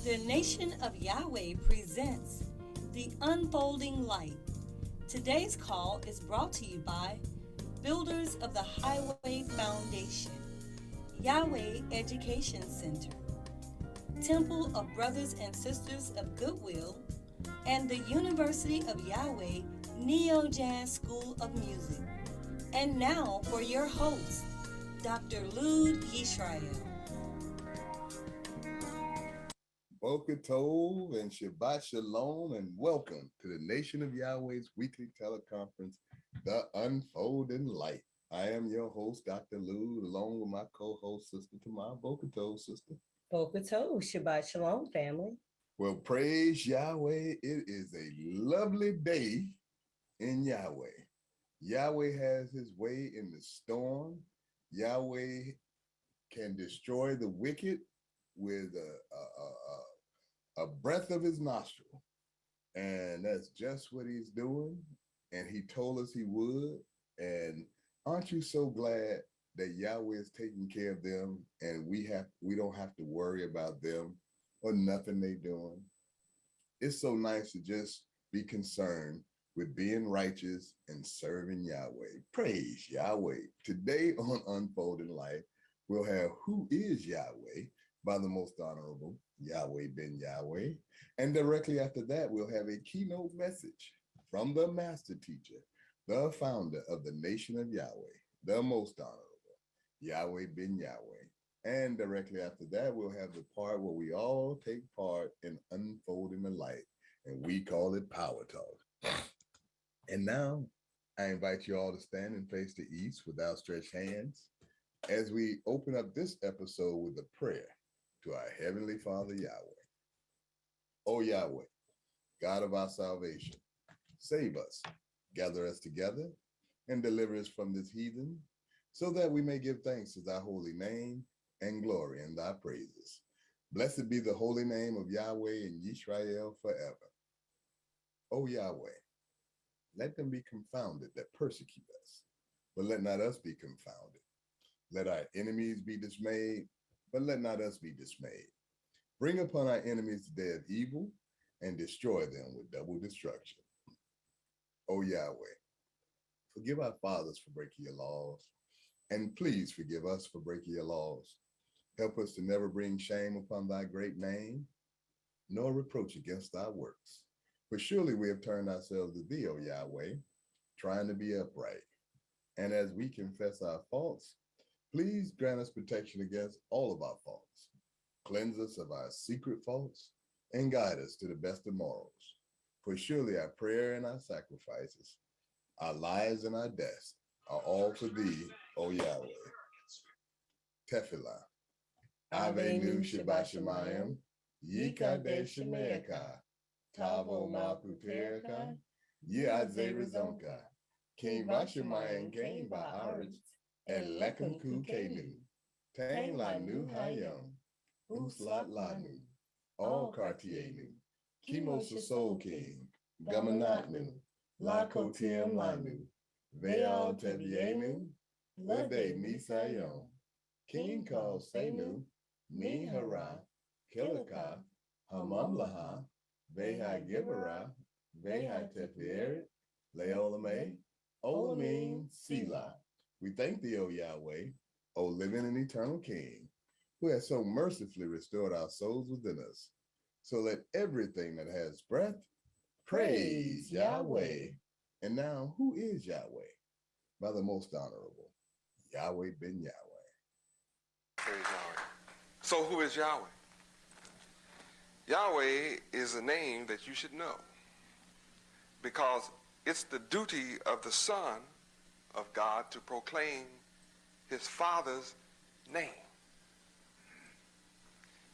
The Nation of Yahweh presents The Unfolding Light. Today's call is brought to you by Builders of the Highway Foundation, Yahweh Education Center, Temple of Brothers and Sisters of Goodwill, and the University of Yahweh Neo Jazz School of Music. And now for your host, Dr. Lud Yisrael. Boker Tov and Shabbat Shalom, and welcome to the Nation of Yahweh's weekly teleconference, The Unfolding Light. I am your host, Dr. Lud, along with my co-host, Sister Tamar. Boker Tov, Sister. Boker Tov, Shabbat Shalom, family. Well, praise Yahweh. It is a lovely day in Yahweh. Yahweh has his way in the storm. Yahweh can destroy the wicked with a breath of his nostril. And that's just what he's doing. And he told us he would. And aren't you so glad that Yahweh is taking care of them and we don't have to worry about them or nothing they doing? It's so nice to just be concerned with being righteous and serving Yahweh. Praise Yahweh. Today on Unfolding Life, we'll have Who is Yahweh by the Most Honorable Yahweh ben Yahweh. And directly after that, we'll have a keynote message from the master teacher, the founder of the Nation of Yahweh, the Most Honorable Yahweh ben Yahweh. And directly after that, we'll have the part where we all take part in unfolding the light, and we call it Power Talk. And now, I invite you all to stand and face the east with outstretched hands as we open up this episode with a prayer to our Heavenly Father, Yahweh. O Yahweh, God of our salvation, save us, gather us together, and deliver us from this heathen, so that we may give thanks to thy holy name and glory in thy praises. Blessed be the holy name of Yahweh and Yisrael forever. O Yahweh, let them be confounded that persecute us, but let not us be confounded. Let our enemies be dismayed, but let not us be dismayed. Bring upon our enemies the day of evil and destroy them with double destruction. O Yahweh, forgive our fathers for breaking your laws, and please forgive us for breaking your laws. Help us to never bring shame upon thy great name, nor reproach against thy works. For surely we have turned ourselves to thee, O Yahweh, trying to be upright. And as we confess our faults, please grant us protection against all of our faults. Cleanse us of our secret faults and guide us to the best of morals. For surely our prayer and our sacrifices, our lives and our deaths are all for thee, O Yahweh. Tefillah. Avenu Shabbat Shemayim, Yikadesh Shemeaka, Tavo Malputerka, Yadze Rezonka, King Vashemayim King Ba'aretz, and Lekum Kukenu, Tang Lanu Hayom, Uslat Lanu, All Cartienu, Kimo Sosol King, Gamanatnu, Lakotiam Lanu, Veal Tebienu, Lede Nisayom, King called Senu, Mihara, Kilaka, Hamamlaha, Veha Gibera, Veha Tefieret, Leolame, Olamine, Sila. We thank thee, O Yahweh, O living and eternal King, who has so mercifully restored our souls within us. So let everything that has breath praise Yahweh. And now, who is Yahweh? By the Most Honorable Yahweh ben Yahweh. Praise Yahweh. So who is Yahweh? Yahweh is a name that you should know, because it's the duty of the Son of God to proclaim his Father's name.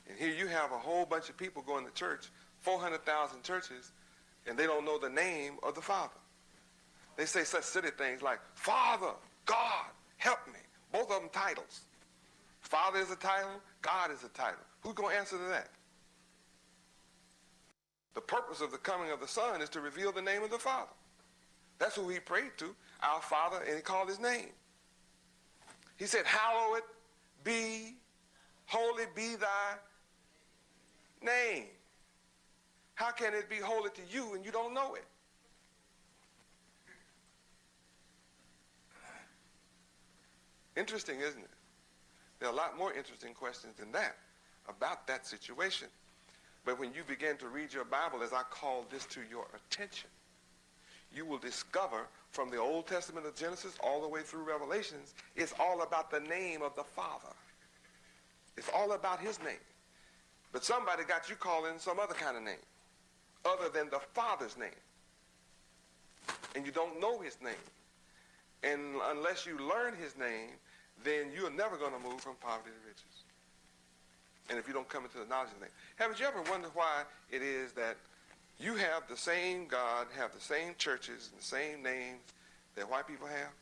And here you have a whole bunch of people going to church, 400,000 churches, and they don't know the name of the Father. They say such silly things like, Father, God, help me. Both of them titles. Father is a title, God is a title. Who's going to answer to that? The purpose of the coming of the Son is to reveal the name of the Father. That's who he prayed to, our Father, and he called his name. He said, hallowed be, holy be thy name. How can it be holy to you and you don't know it? Interesting, isn't it? There are a lot more interesting questions than that about that situation. But when you begin to read your Bible, as I call this to your attention, you will discover from the Old Testament of Genesis all the way through Revelations, it's all about the name of the Father. It's all about his name. But somebody got you calling some other kind of name other than the Father's name. And you don't know his name. And unless you learn his name, then you're never going to move from poverty to riches. And if you don't come into the knowledge of his name. Haven't you ever wondered why it is that you have the same God, have the same churches, and the same names that white people have?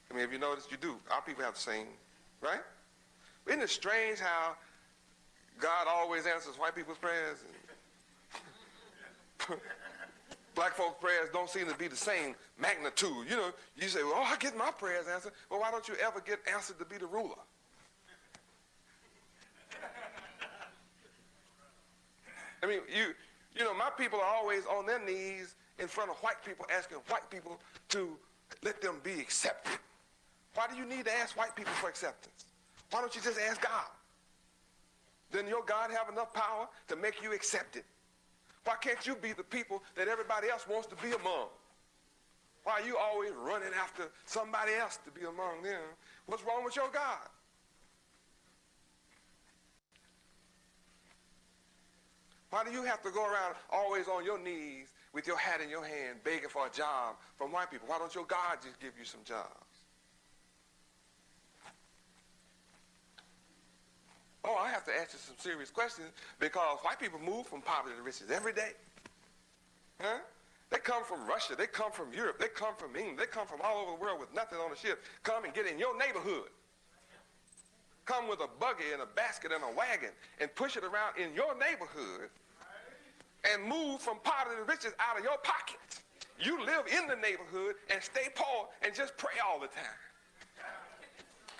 I mean, have you noticed? You do. Our people have the same, right? Isn't it strange how God always answers white people's prayers? And black folks' prayers don't seem to be the same magnitude. You know, you say, well, I get my prayers answered. Well, why don't you ever get answered to be the ruler? I mean, you know, my people are always on their knees in front of white people asking white people to let them be accepted. Why do you need to ask white people for acceptance? Why don't you just ask God? Then your God have enough power to make you accepted. Why can't you be the people that everybody else wants to be among? Why are you always running after somebody else to be among them? What's wrong with your God? Why do you have to go around always on your knees with your hat in your hand begging for a job from white people? Why don't your God just give you some jobs? Oh, I have to ask you some serious questions because white people move from poverty to riches every day. Huh? They come from Russia. They come from Europe. They come from England. They come from all over the world with nothing on the ship. Come and get in your neighborhood. Come with a buggy and a basket and a wagon and push it around in your neighborhood and move from poverty to riches out of your pockets. You live in the neighborhood and stay poor and just pray all the time.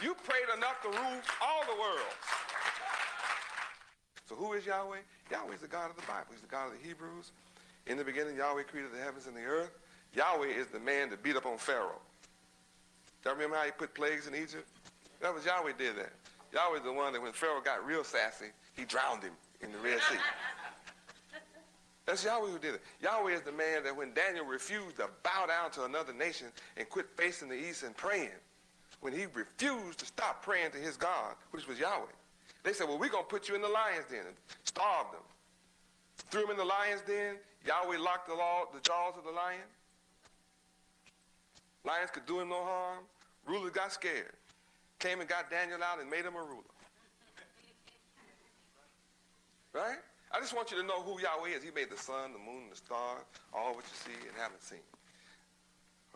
You prayed enough to rule all the world. So who is Yahweh? Yahweh is the God of the Bible. He's the God of the Hebrews. In the beginning, Yahweh created the heavens and the earth. Yahweh is the man that beat up on Pharaoh. Y'all remember how he put plagues in Egypt? That was Yahweh did that. Yahweh is the one that when Pharaoh got real sassy, he drowned him in the Red Sea. That's Yahweh who did it. Yahweh is the man that when Daniel refused to bow down to another nation and quit facing the east and praying, when he refused to stop praying to his God, which was Yahweh, they said, well, we're going to put you in the lion's den and starve them. Threw him in the lion's den. Yahweh locked the jaws of the lion. Lions could do him no harm. Rulers got scared. Came and got Daniel out and made him a ruler. Right? I just want you to know who Yahweh is. He made the sun, the moon, the stars, all what you see and haven't seen.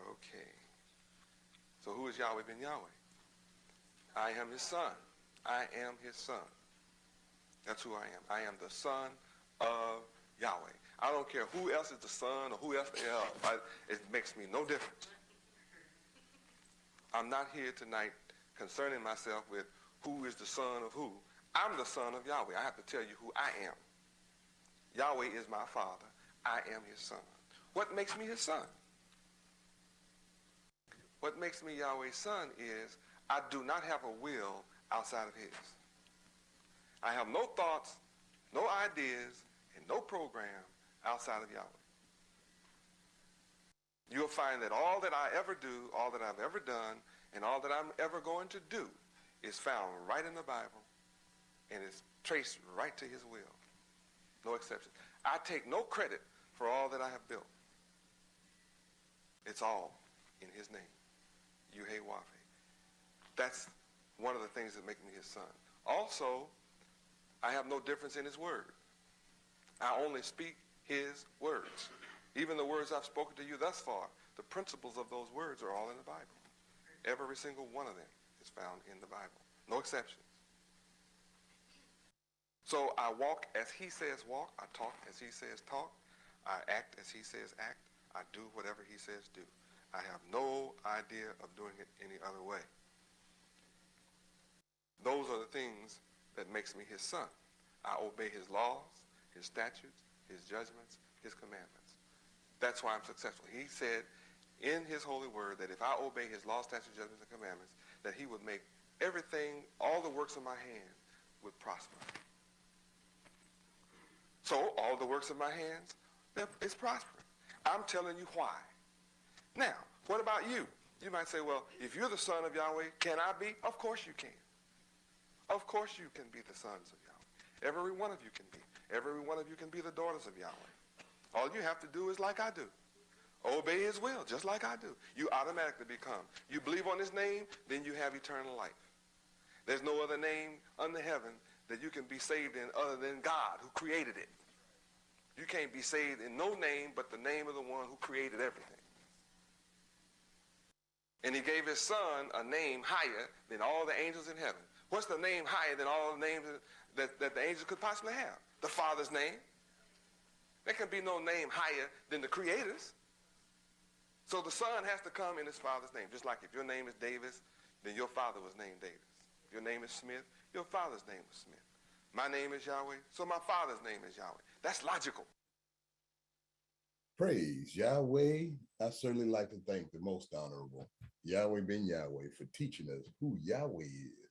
Okay. So who is Yahweh ben Yahweh? I am his son. I am his son. That's who I am. I am the son of Yahweh. I don't care who else is the son or who else else. It makes me no difference. I'm not here tonight concerning myself with who is the son of who. I'm the son of Yahweh. I have to tell you who I am. Yahweh is my father. I am his son. What makes me his son? What makes me Yahweh's son is I do not have a will outside of his. I have no thoughts, no ideas, and no program outside of Yahweh. You'll find that all that I ever do, all that I've ever done, and all that I'm ever going to do is found right in the Bible and is traced right to his will. No exception. I take no credit for all that I have built. It's all in his name. Yahweh. That's one of the things that make me his son. Also, I have no difference in his word. I only speak his words. Even the words I've spoken to you thus far, the principles of those words are all in the Bible. Every single one of them is found in the Bible. No exceptions. So I walk as he says walk. I talk as he says talk. I act as he says act. I do whatever he says do. I have no idea of doing it any other way. Those are the things that makes me his son. I obey his laws, his statutes, his judgments, his commandments. That's why I'm successful. He said in his holy word that if I obey his laws, statutes, judgments, and commandments, that he would make everything, all the works of my hand would prosper. So all the works of my hands, it's prospering. I'm telling you why. Now, what about you? You might say, well, if you're the son of Yahweh, can I be? Of course you can. Of course you can be the sons of Yahweh. Every one of you can be. Every one of you can be the daughters of Yahweh. All you have to do is like I do. Obey his will, just like I do. You automatically become. You believe on his name, then you have eternal life. There's no other name under heaven that you can be saved in other than God who created it. You can't be saved in no name but the name of the one who created everything. And he gave his son a name higher than all the angels in heaven. What's the name higher than all the names that the angels could possibly have? The Father's name. There can be no name higher than the Creator's. So the son has to come in his father's name. Just like if your name is Davis, then your father was named Davis. If your name is Smith, your father's name was Smith. My name is Yahweh, so my father's name is Yahweh. That's logical. Praise Yahweh. I certainly like to thank the most honorable Yahweh ben Yahweh for teaching us who Yahweh is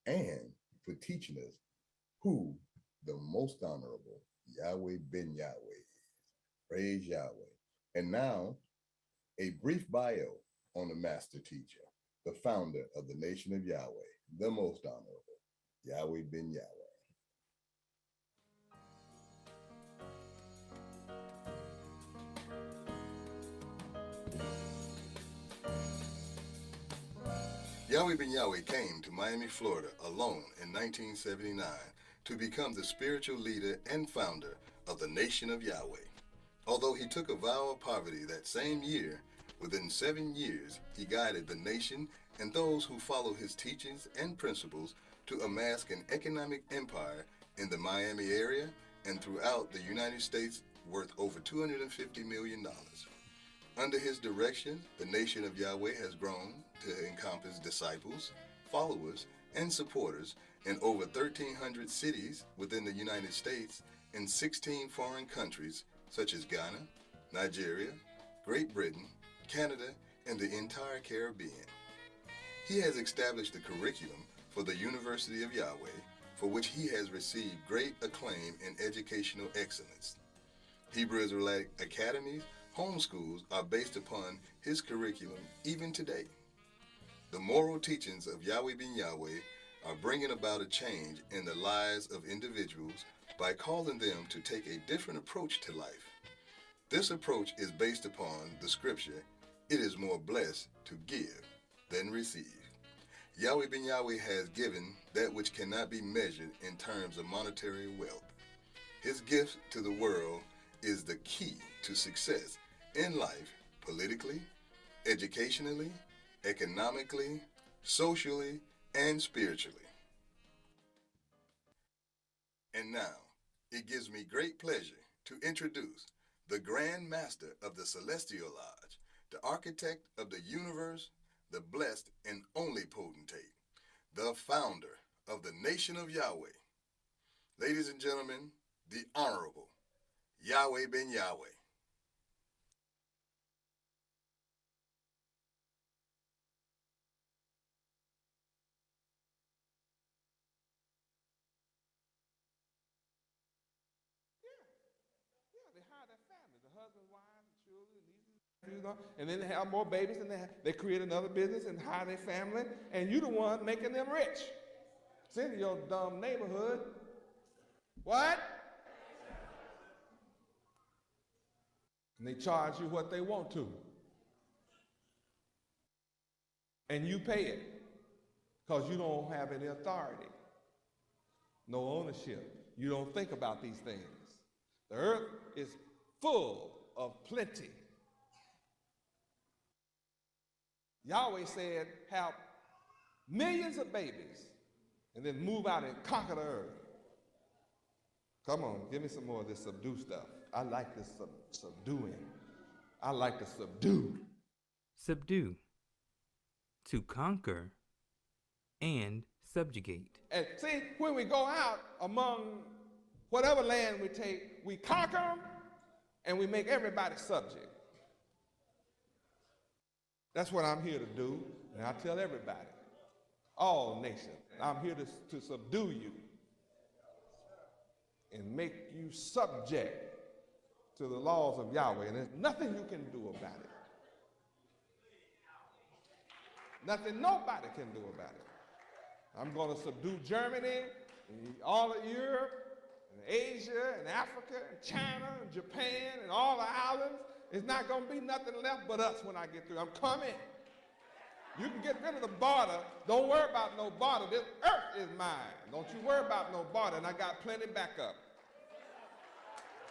and for teaching us who the most honorable Yahweh ben Yahweh is. Praise Yahweh. And now, a brief bio on the master teacher, the founder of the nation of Yahweh, the most honorable Yahweh ben Yahweh. Yahweh ben Yahweh came to Miami, Florida alone in 1979 to become the spiritual leader and founder of the nation of Yahweh. Although he took a vow of poverty that same year, within 7 years, he guided the nation and those who follow his teachings and principles to amass an economic empire in the Miami area and throughout the United States worth over $250 million. Under his direction, the nation of Yahweh has grown to encompass disciples, followers, and supporters in over 1,300 cities within the United States and 16 foreign countries such as Ghana, Nigeria, Great Britain, Canada, and the entire Caribbean. He has established the curriculum for the University of Yahweh, for which he has received great acclaim in educational excellence. Hebrew Israelite academies, homeschools are based upon his curriculum even today. The moral teachings of Yahweh ben Yahweh are bringing about a change in the lives of individuals by calling them to take a different approach to life. This approach is based upon the scripture, "It is more blessed to give than receive." Yahweh ben Yahweh has given that which cannot be measured in terms of monetary wealth. His gift to the world is the key to success in life, politically, educationally, economically, socially, and spiritually. And now, it gives me great pleasure to introduce the Grand Master of the Celestial Lodge, the architect of the universe, the blessed and only potentate, the founder of the nation of Yahweh. Ladies and gentlemen, the Honorable Yahweh ben Yahweh. They hire their family, the husband, wives, children, nieces, and then they have more babies, and they create another business and hire their family, and you the one making them rich. Sit in your dumb neighborhood. What? And they charge you what they want to. And you pay it because you don't have any authority, no ownership. You don't think about these things. The earth is full of plenty. Yahweh said, have millions of babies and then move out and conquer the earth. Come on, give me some more of this subdue stuff. I like this subduing. I like to subdue. Subdue. To conquer and subjugate. And see, when we go out among Whatever land we take, we conquer them, and we make everybody subject. That's what I'm here to do, and I tell everybody, all nations, I'm here to subdue you and make you subject to the laws of Yahweh, and there's nothing you can do about it. Nothing nobody can do about it. I'm going to subdue Germany, and all of Europe, and Asia, and Africa, and China, and Japan, and all the islands. There's not going to be nothing left but us when I get through. I'm coming. You can get rid of the border. Don't worry about no border. This earth is mine. Don't you worry about no border, and I got plenty backup.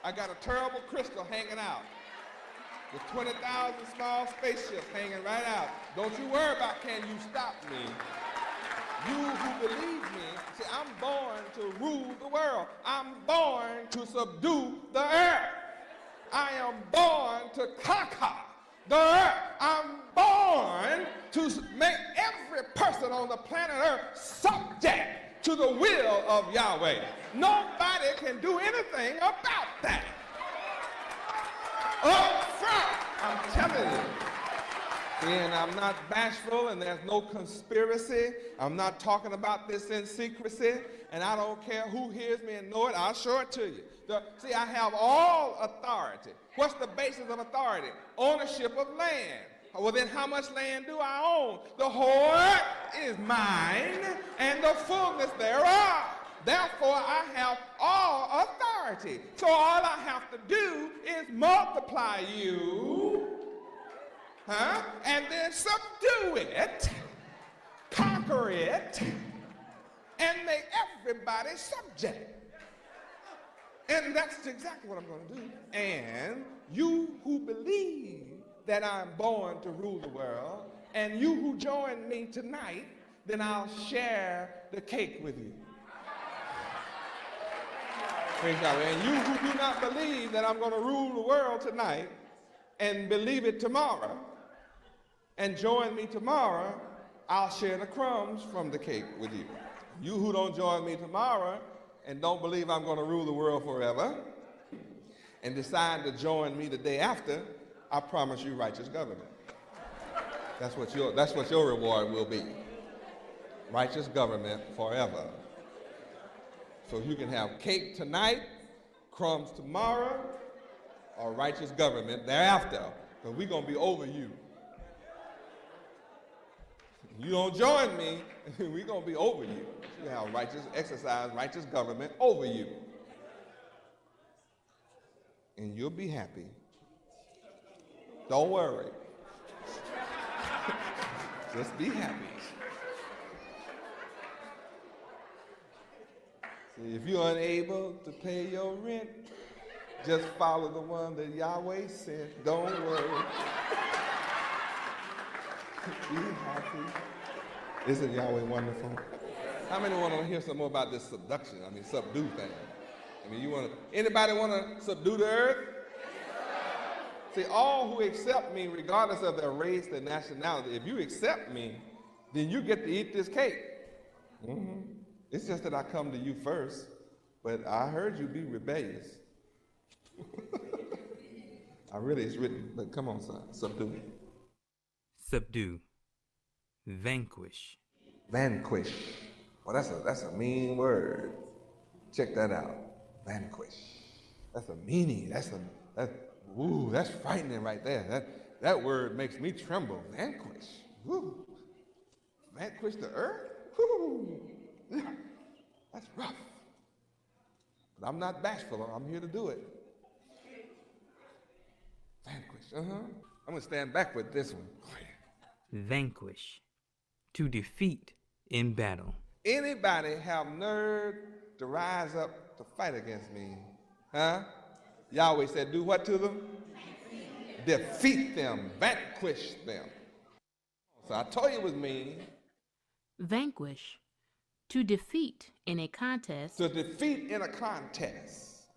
I got a terrible crystal hanging out with 20,000 small spaceships hanging right out. Don't you worry about can you stop me. You who believe me, see, I'm born to rule the world. I'm born to subdue the earth. I am born to conquer the earth. I'm born to make every person on the planet Earth subject to the will of Yahweh. Nobody can do anything about that. Up front, I'm telling you. And I'm not bashful, and there's no conspiracy. I'm not talking about this in secrecy, and I don't care who hears me and know it. I'll show it to you. See, I have all authority. What's the basis of authority? Ownership of land. Well, then how much land do I own? The whole earth is mine, and the fullness thereof. Therefore, I have all authority. So all I have to do is multiply you, and then subdue it, conquer it, and make everybody subject. And that's exactly what I'm going to do. And you who believe that I'm born to rule the world, and you who join me tonight, then I'll share the cake with you. Praise God. And you who do not believe that I'm going to rule the world tonight and believe it tomorrow and join me tomorrow, I'll share the crumbs from the cake with you. You who don't join me tomorrow and don't believe I'm going to rule the world forever and decide to join me the day after, I promise you righteous government. That's what your reward will be. Righteous government forever. So you can have cake tonight, crumbs tomorrow, or righteous government thereafter, because we're going to be over you. You don't join me, we're going to be over you. You have exercise righteous government over you. And you'll be happy. Don't worry. Just be happy. See, if you're unable to pay your rent, just follow the one that Yahweh sent. Don't worry. Be happy. Isn't Yahweh wonderful? How many want to hear some more about this subduction? Subdue thing. Anybody want to subdue the earth? See, all who accept me, regardless of their race, their nationality, if you accept me, then you get to eat this cake. Mm-hmm. It's just that I come to you first, but I heard you be rebellious. It's written, but come on, son, subdue. Subdue. Vanquish. Vanquish. Well, that's a mean word. Check that out. Vanquish. That's a meaning. That's frightening right there. That word makes me tremble. Vanquish. Woo. Vanquish the earth? Woo. That's rough. But I'm not bashful. I'm here to do it. Vanquish. I'm going to stand back with this one. Vanquish. To defeat in battle. Anybody have nerve to rise up to fight against me? Huh? Yahweh said, do what to them? Defeat them. Vanquish them. So I told you it was mean. Vanquish. To defeat in a contest. To defeat in a contest.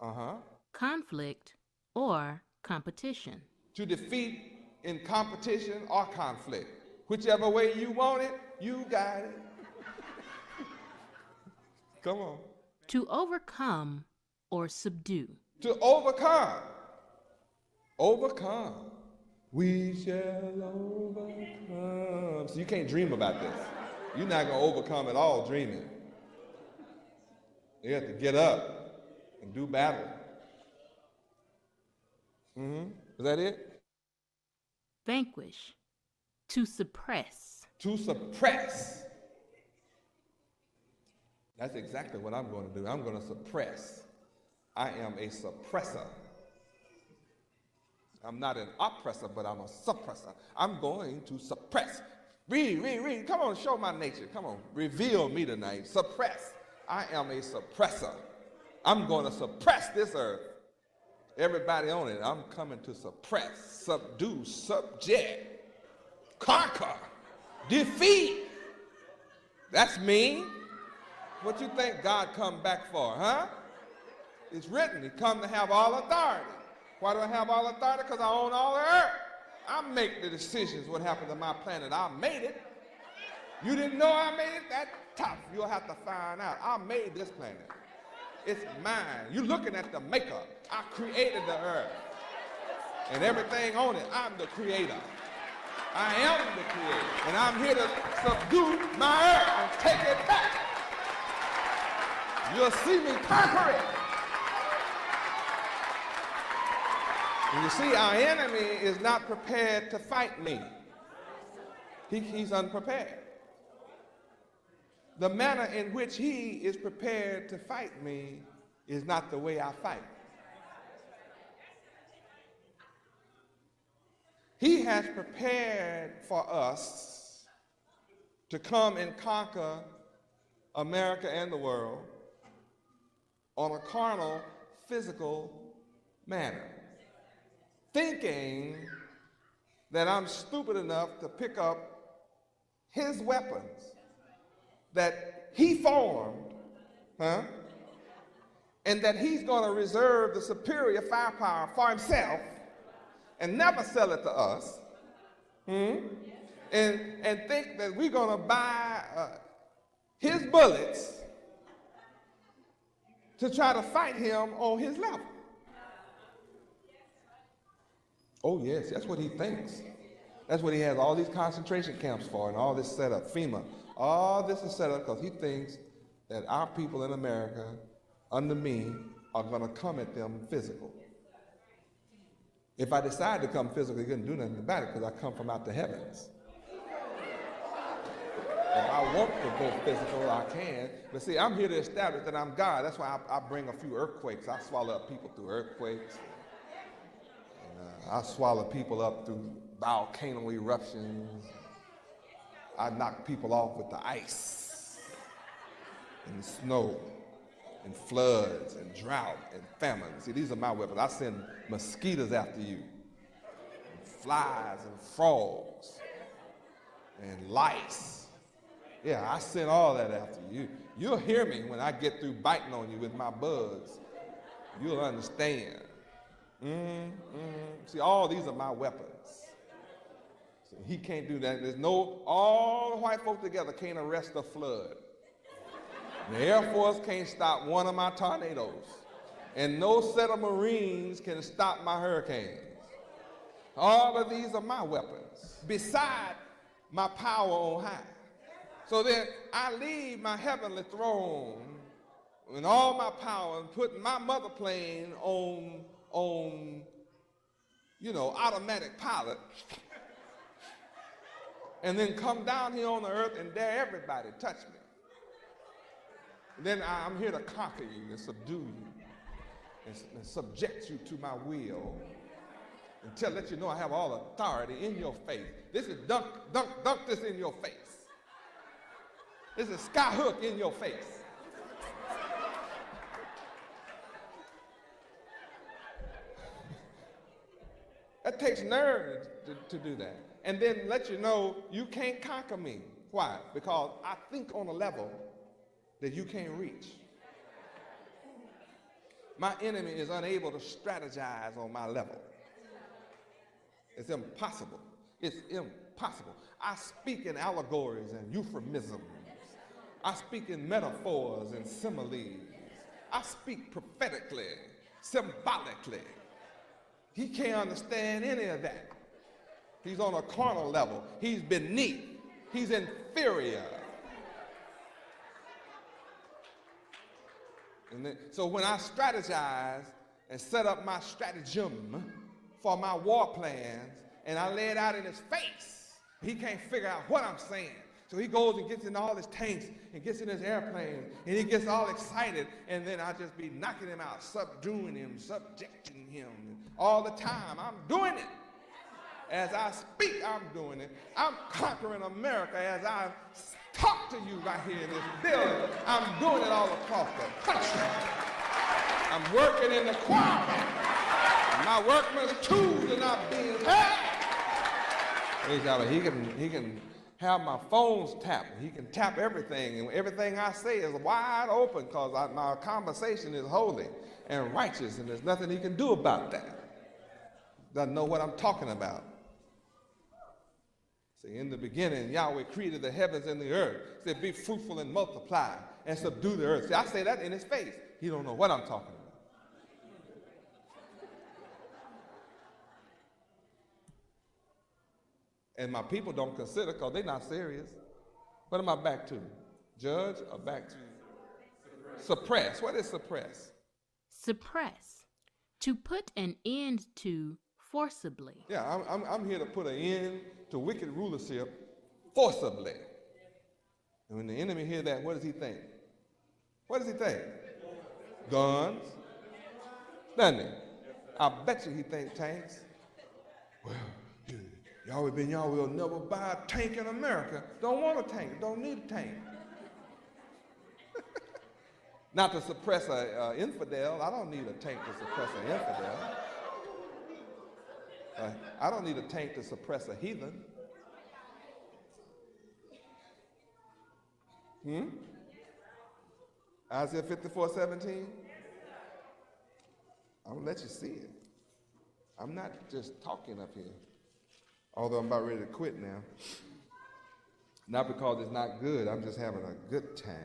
Conflict or competition. To defeat in competition or conflict. Whichever way you want it, you got it. Come on. To overcome or subdue. To overcome. Overcome. We shall overcome. So you can't dream about this. You're not going to overcome at all dreaming. You have to get up and do battle. Is that it? Vanquish. To suppress. To suppress. That's exactly what I'm going to do. I'm going to suppress. I am a suppressor. I'm not an oppressor, but I'm a suppressor. I'm going to suppress. Read. Come on, show my nature. Come on, reveal me tonight. Suppress. I am a suppressor. I'm going to suppress this earth. Everybody on it, I'm coming to suppress, subdue, subject, conquer, defeat. That's me. What you think God come back for, huh? It's written, he come to have all authority. Why do I have all authority? Because I own all the earth. I make the decisions what happened to my planet. I made it. You didn't know I made it? That's tough. You'll have to find out. I made this planet. It's mine. You're looking at the maker. I created the earth. And everything on it, I'm the creator. I am the creator. And I'm here to subdue my earth and take it back. You'll see me conquer it. And you see, our enemy is not prepared to fight me. He's unprepared. The manner in which he is prepared to fight me is not the way I fight. He has prepared for us to come and conquer America and the world on a carnal, physical manner, thinking that I'm stupid enough to pick up his weapons that he formed, and that he's going to reserve the superior firepower for himself and never sell it to us, and think that we're going to buy his bullets to try to fight him on his level. Oh yes, that's what he thinks. That's what he has all these concentration camps for and all this setup, FEMA. All this is set up because he thinks that our people in America, under me, are going to come at them physical. If I decide to come physical, he couldn't do nothing about it because I come from out the heavens. If I want to go physical, I can. But see, I'm here to establish that I'm God. That's why I bring a few earthquakes. I swallow up people through earthquakes. And, I swallow people up through volcano eruptions. I knock people off with the ice and the snow and floods and drought and famine. See, these are my weapons. I send mosquitoes after you, and flies and frogs and lice. Yeah, I send all that after you. You'll hear me when I get through biting on you with my bugs. You'll understand. See, all these are my weapons. So he can't do that. There's no, all the white folk together can't arrest a flood. The Air Force can't stop one of my tornadoes. And no set of Marines can stop my hurricanes. All of these are my weapons, beside my power on high. So then I leave my heavenly throne and all my power and put my mother plane on automatic pilot, and then come down here on the earth and dare everybody to touch me. And then I'm here to conquer you and subdue you and subject you to my will and let you know I have all authority in your face. This is dunk this in your face. This is skyhook in your face. That takes nerve to do that. And then let you know you can't conquer me. Why? Because I think on a level that you can't reach. My enemy is unable to strategize on my level. It's impossible. It's impossible. I speak in allegories and euphemisms. I speak in metaphors and similes. I speak prophetically, symbolically. He can't understand any of that. He's on a carnal level. He's beneath. He's inferior. And then, so when I strategize and set up my stratagem for my war plans, and I lay it out in his face, he can't figure out what I'm saying. So he goes and gets in all his tanks and gets in his airplane, and he gets all excited, and then I just be knocking him out, subduing him, subjecting him. All the time, I'm doing it. As I speak, I'm doing it. I'm conquering America as I talk to you right here in this building. I'm doing it all across the country. I'm working in the choir. My workman's tools are not being had. He can have my phones tapped. He can tap everything, and everything I say is wide open because my conversation is holy and righteous, and there's nothing he can do about that. Doesn't know what I'm talking about. See, in the beginning, Yahweh created the heavens and the earth. He said, be fruitful and multiply and subdue the earth. See, I say that in his face. He don't know what I'm talking about. And my people don't consider because they're not serious. What am I back to? Judge or back to? Suppress. What is suppress? Suppress. To put an end to forcibly. Yeah, I'm here to put an end to wicked rulership forcibly. And when the enemy hears that, what does he think? What does he think? Guns. Doesn't he? I bet you he thinks tanks. Well, Yahweh ben Yahweh will never buy a tank in America. Don't want a tank. Don't need a tank. Not to suppress an infidel. I don't need a tank to suppress an infidel. I don't need a tank to suppress a heathen. Isaiah 54:17. I'm going to let you see it. I'm not just talking up here, although I'm about ready to quit now. Not because it's not good, I'm just having a good time.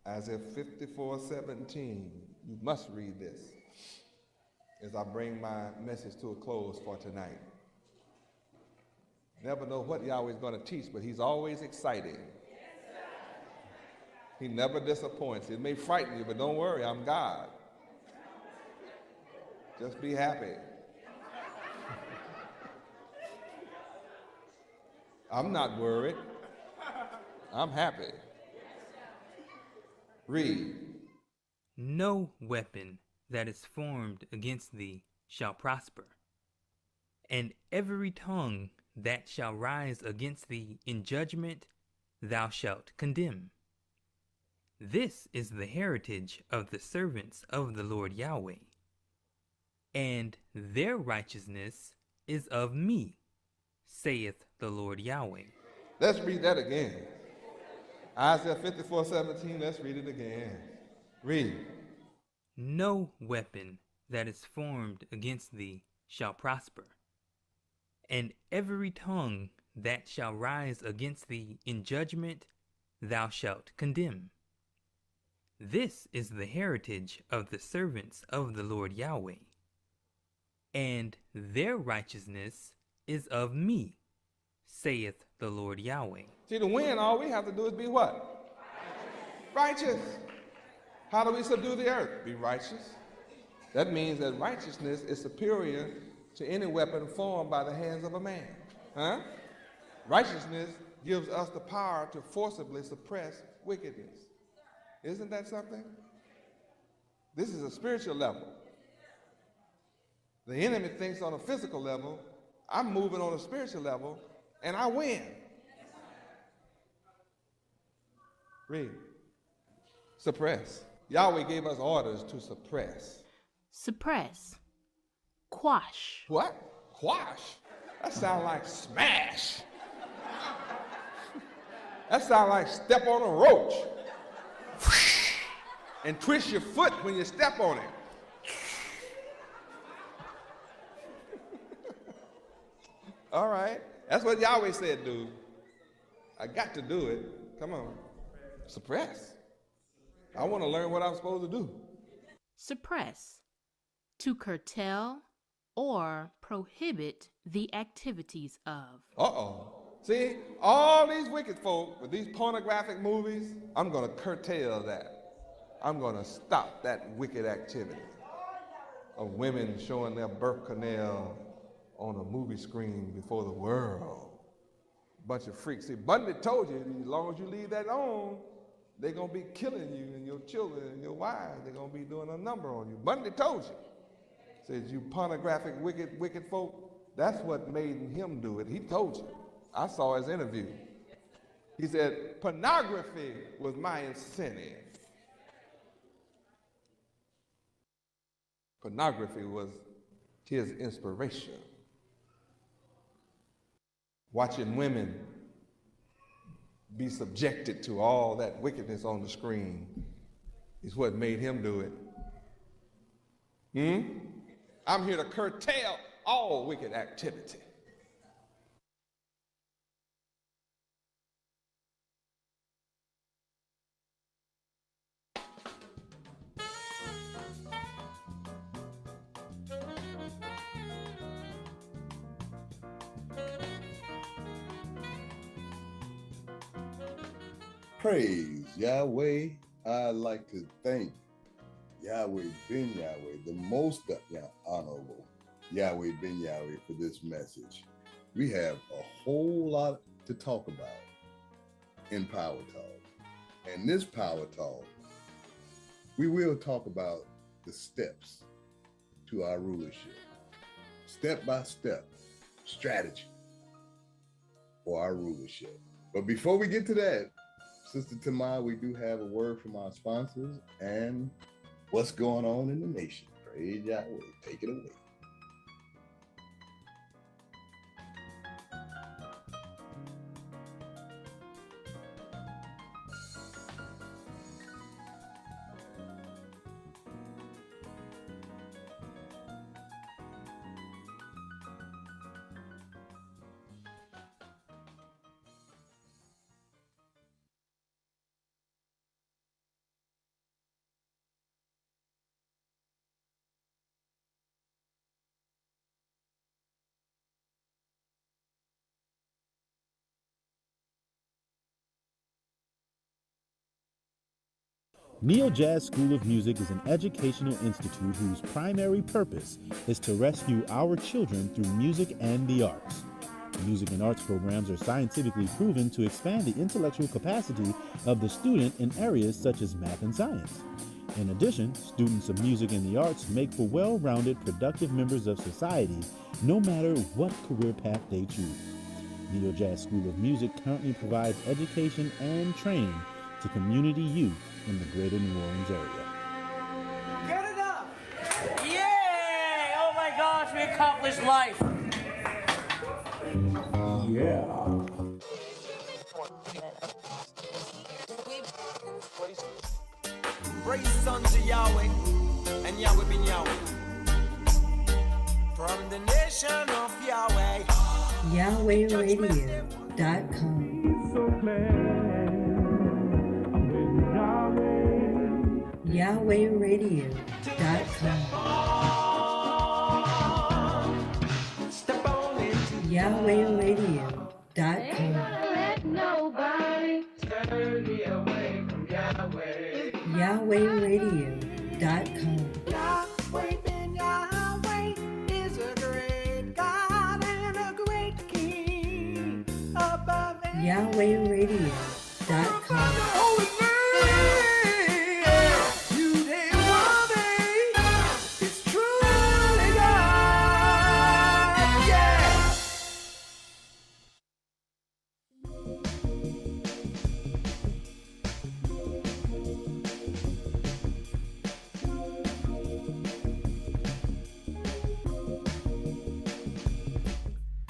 Isaiah 54:17. You must read this as I bring my message to a close for tonight. Never know what Yahweh is going to teach, but he's always exciting. He never disappoints. It may frighten you, but don't worry, I'm God. Just be happy. I'm not worried. I'm happy. Read. No weapon that is formed against thee shall prosper, and every tongue that shall rise against thee in judgment thou shalt condemn. This is the heritage of the servants of the Lord Yahweh, and their righteousness is of me, saith the Lord Yahweh. Let's read that again. Isaiah 54:17, let's read it again. Read. No weapon that is formed against thee shall prosper, and every tongue that shall rise against thee in judgment thou shalt condemn. This is the heritage of the servants of the Lord Yahweh, and their righteousness is of me, saith the Lord Yahweh. See, to win, all we have to do is be what? Righteous. How do we subdue the earth? Be righteous. That means that righteousness is superior to any weapon formed by the hands of a man. Huh? Righteousness gives us the power to forcibly suppress wickedness. Isn't that something? This is a spiritual level. The enemy thinks on a physical level, I'm moving on a spiritual level, and I win. Read. Suppress. Yahweh gave us orders to suppress. Suppress. Quash. What? Quash? That sounds like smash. That sounds like step on a roach and twist your foot when you step on it. All right. That's what Yahweh said, dude. I got to do it. Come on. Suppress. I want to learn what I'm supposed to do. Suppress. To curtail or prohibit the activities of. Uh-oh. See, all these wicked folk with these pornographic movies, I'm going to curtail that. I'm going to stop that wicked activity of women showing their birth canal on a movie screen before the world. Bunch of freaks. See, Bundy told you, as long as you leave that on, they're going to be killing you and your children and your wives. They're going to be doing a number on you. Bundy told you. Said, you pornographic, wicked folk, that's what made him do it. He told you. I saw his interview. He said, pornography was my incentive. Pornography was his inspiration. Watching women be subjected to all that wickedness on the screen is what made him do it. I'm here to curtail all wicked activity. Praise Yahweh. I'd like to thank Yahweh Ben Yahweh, the most honorable Yahweh Ben Yahweh, for this message. We have a whole lot to talk about in Power Talk. And this Power Talk, we will talk about the steps to our rulership. Step by step strategy for our rulership. But before we get to that, Sister Tamar, we do have a word from our sponsors and what's going on in the nation. Praise Yahweh. Take it away. Neo Jazz School of Music is an educational institute whose primary purpose is to rescue our children through music and the arts. Music and arts programs are scientifically proven to expand the intellectual capacity of the student in areas such as math and science. In addition, students of music and the arts make for well-rounded, productive members of society, no matter what career path they choose. Neo Jazz School of Music currently provides education and training to community youth in the greater New Orleans area. Get it up! Yay! Oh my gosh, we accomplished life! Yeah. Praise unto Yahweh, and Yahweh be Yahweh. From the nation of Yahweh. YahwehRadio.com. YahwehRadio.com. YahwehRadio.com. Let nobody turn me away from Yahweh. YahwehRadio.com. Yahweh ben Yahweh is a great God and a great King above YahwehRadio.com.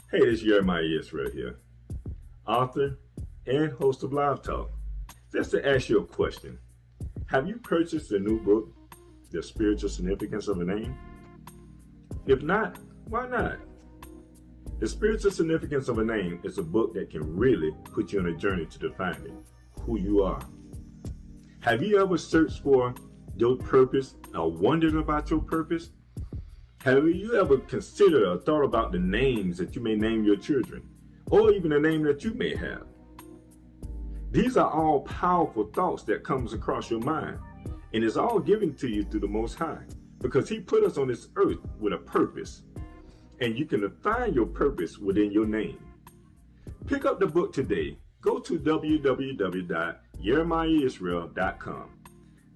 Hey, it's Jeremiah Israel here, author and host of Live Talk. Just to ask you a question, have you purchased the new book, The Spiritual Significance of a Name? If not, why not? The Spiritual Significance of a Name is a book that can really put you on a journey to defining who you are Have you ever searched for your purpose or wondered about your purpose? Have you ever considered or thought about the names that you may name your children, or even the name that you may have? These are all powerful thoughts that comes across your mind, and it's all given to you through the Most High, because He put us on this earth with a purpose, and you can find your purpose within your name. Pick up the book today. Go to www.yeremiahisrael.com.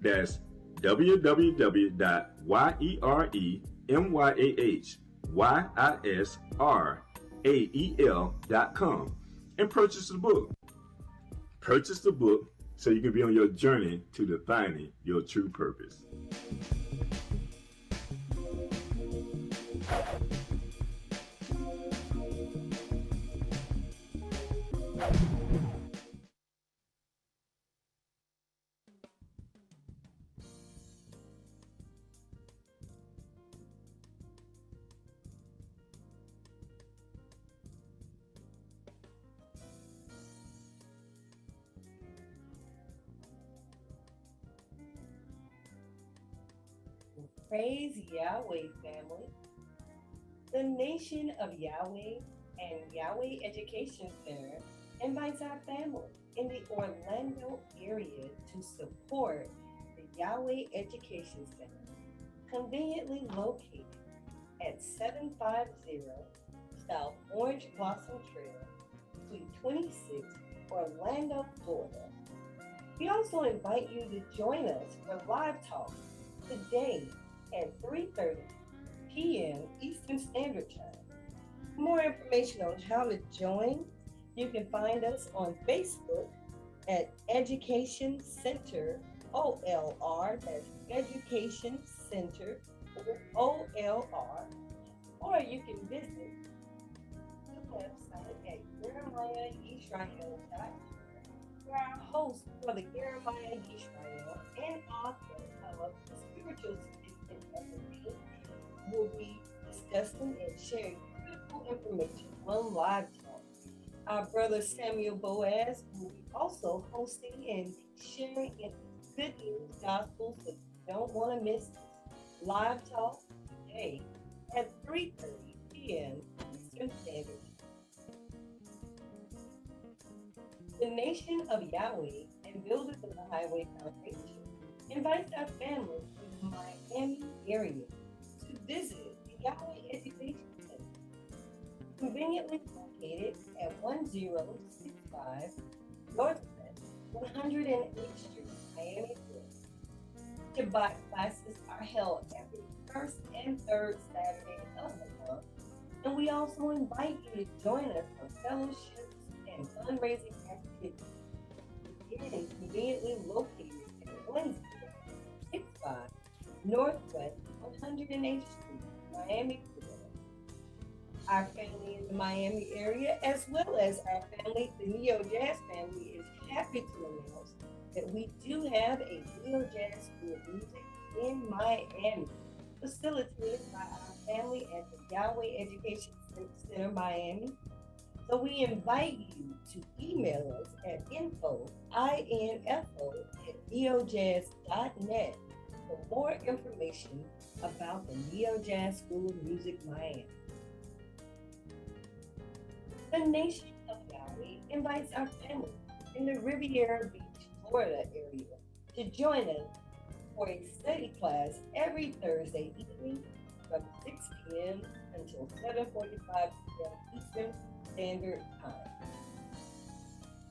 That's www.yeremiahisrael.com and purchase the book. Purchase the book so you can be on your journey to defining your true purpose. Praise Yahweh, family. The Nation of Yahweh and Yahweh Education Center invites our family in the Orlando area to support the Yahweh Education Center, conveniently located at 750 South Orange Blossom Trail, Suite 26, Orlando, Florida. We also invite you to join us for live talk today at 3:30 p.m. Eastern Standard Time. For more information on how to join, you can find us on Facebook at Education Center OLR, that's Education Center OLR, or you can visit the website at YeremiahYisrael.com, where our host, Brother Jeremiah Yisrael, and author of the Spiritual Significance of the Day, will be discussing and sharing critical information on Live Talk. Our brother Samuel Boaz will be also hosting and sharing good news gospel, so you don't want to miss this. Live Talk today at 3:30 p.m. Eastern Standard Time. The Nation of Yahweh and Builders of the Highway Foundation invites our family in the Miami area to visit the Yahweh Education Center, conveniently located at 1065 Northwest 108th Street, Miami, Florida. Shabbat classes are held every first and third Saturday of the month, and we also invite you to join us for fellowships and fundraising activities. Again, conveniently located at 1065 Northwest 108th Street, Miami, Florida. Our family in the Miami area, as well as our family, the Neo Jazz family, is happy to announce that we do have a Neo Jazz School of Music in Miami, facilitated by our family at the Yahweh Education Center, Miami. So we invite you to email us at info@neojazz.net for more information about the Neo Jazz School of Music Miami. The Nation of Yahweh invites our family in the Riviera Beach, Florida area to join us for a study class every Thursday evening from 6 p.m. until 7:45 p.m. Eastern Standard Time.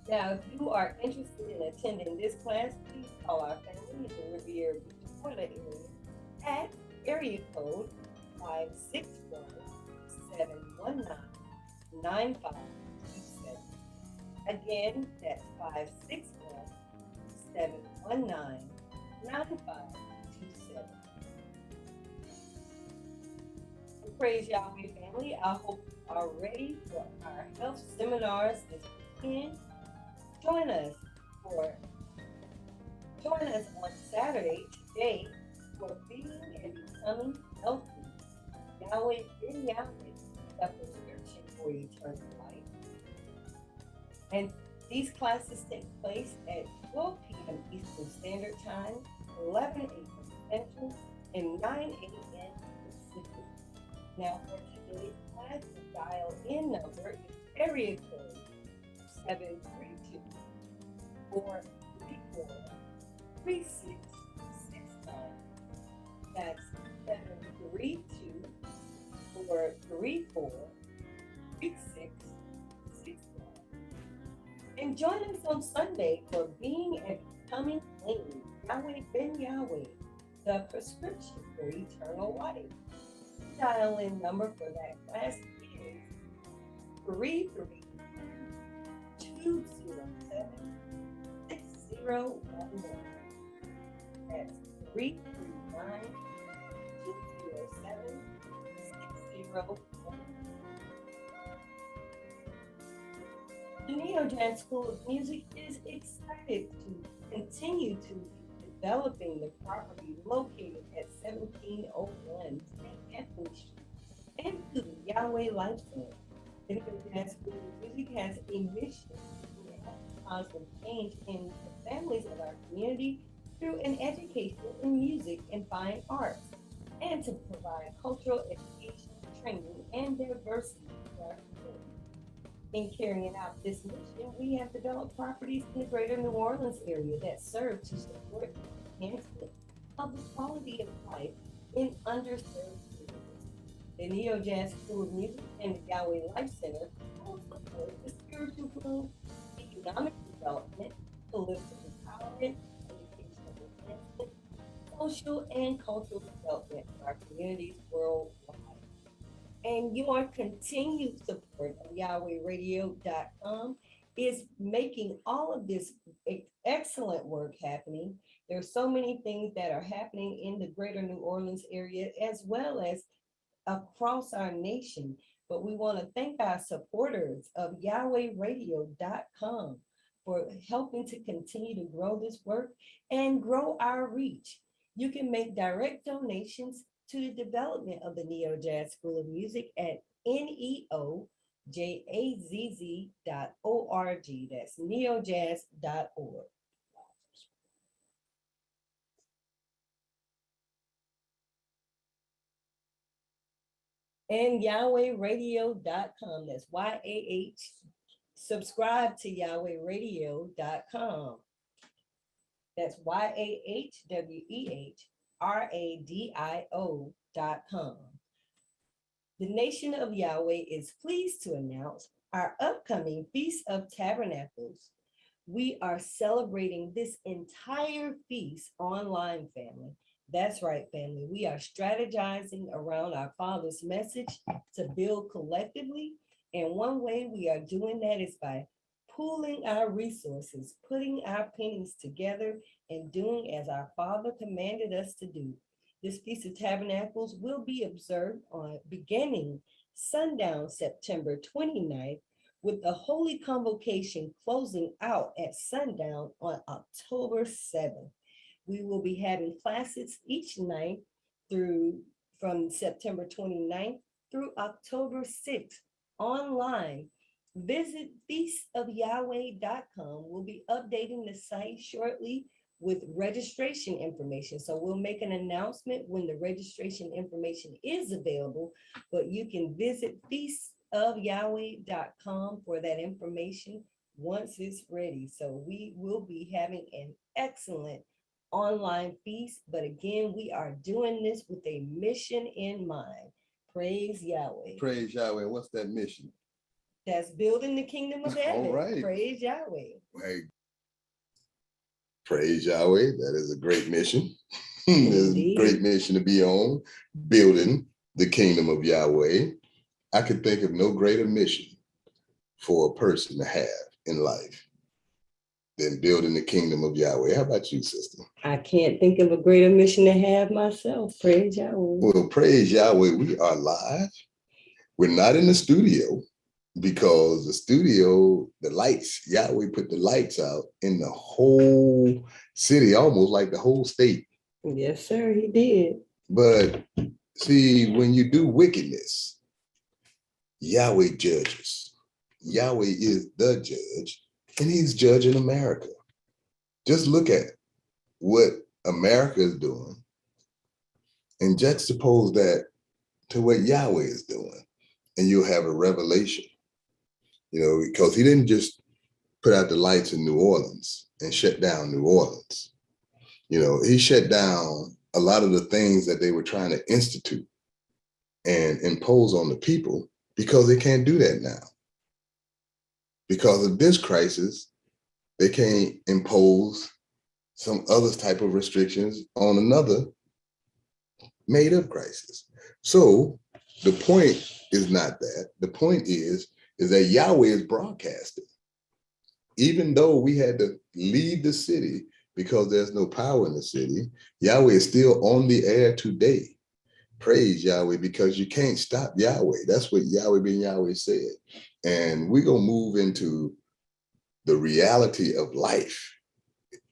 Now, if you are interested in attending this class, please call our family in the Riviera Beach, Florida area at area code 561-719-9527. Again, that's 561-719-9527. Praise Yahweh, family. I hope you are ready for our health seminars this weekend. Join us on Saturday today for Being and Becoming Healthy. Yahweh in Yahweh, a prescription for eternal life. And These classes take place at 12 p.m. Eastern Standard Time, 11 a.m. Central, and 9 a.m. Pacific. Now for today's class, the dial-in number is area code 732 434 3669. That's 732 434 3669. And join us on Sunday for Being and Becoming Clean, Yahweh Ben Yahweh, the prescription for eternal life. Dial-in number for that class is 33207 6011. That's 339-207-6011. The Neo Jazz School of Music is excited to continue to developing the property located at 1701 St. Anthony Street and to the Yahweh Life Center. The Neo Jazz School of Music has a mission to have positive change in the families of our community through an education in music and fine arts, and to provide cultural education, training, and diversity to our community. In carrying out this mission, we have developed properties in the greater New Orleans area that serve to support the enhancement of the quality of life in underserved communities. The Neo Jazz School of Music and the Yahweh Life Center will support the spiritual growth, economic development, political empowerment, educational enhancement, social and cultural development for our communities worldwide. And your continued support of YahwehRadio.com is making all of this excellent work happening. There's so many things that are happening in the greater New Orleans area as well as across our nation. But we want to thank our supporters of YahwehRadio.com for helping to continue to grow this work and grow our reach. You can make direct donations to the development of the Neo Jazz School of Music at neojazz.org. That's neojazz.org. And YahwehRadio.com. That's YAH. Subscribe to YahwehRadio.com. That's YahwehRadio.com. The Nation of Yahweh is pleased to announce our upcoming Feast of Tabernacles. We are celebrating this entire feast online, family. That's right, family. We are strategizing around our Father's message to build collectively. And one way we are doing that is by pooling our resources, putting our pennies together, and doing as our Father commanded us to do. This Feast of Tabernacles will be observed on beginning sundown September 29th, with the Holy Convocation closing out at sundown on October 7th. We will be having classes each night from September 29th through October 6th online. Visit feastofyahweh.com. We'll be updating the site shortly with registration information. So we'll make an announcement when the registration information is available, but you can visit feastofyahweh.com for that information once it's ready. So we will be having an excellent online feast, but again, we are doing this with a mission in mind. Praise Yahweh. Praise Yahweh. What's that mission? That's building the kingdom of heaven. All right. Praise Yahweh. Hey, praise Yahweh. That is a great mission. It's a great mission to be on, building the kingdom of Yahweh. I could think of no greater mission for a person to have in life than building the kingdom of Yahweh. How about you, sister? I can't think of a greater mission to have myself. Praise Yahweh. Well, praise Yahweh. We are live. We're not in the studio because the studio, the lights, Yahweh put the lights out in the whole city, almost like the whole state. Yes, sir, he did. But see, when you do wickedness, Yahweh judges. Yahweh is the judge. and he's judging America. Just look at what America is doing and juxtapose that to what Yahweh is doing, and you'll have a revelation. Because he didn't just put out the lights in New Orleans and shut down New Orleans. He shut down a lot of the things that they were trying to institute and impose on the people, because they can't do that now. Because of this crisis, they can't impose some other type of restrictions on another made up crisis. So the point is not that. The point is that Yahweh is broadcasting. Even though we had to leave the city because there's no power in the city, Yahweh is still on the air today. Praise Yahweh, because you can't stop Yahweh. That's what Yahweh being Yahweh said. And we're going to move into the reality of life.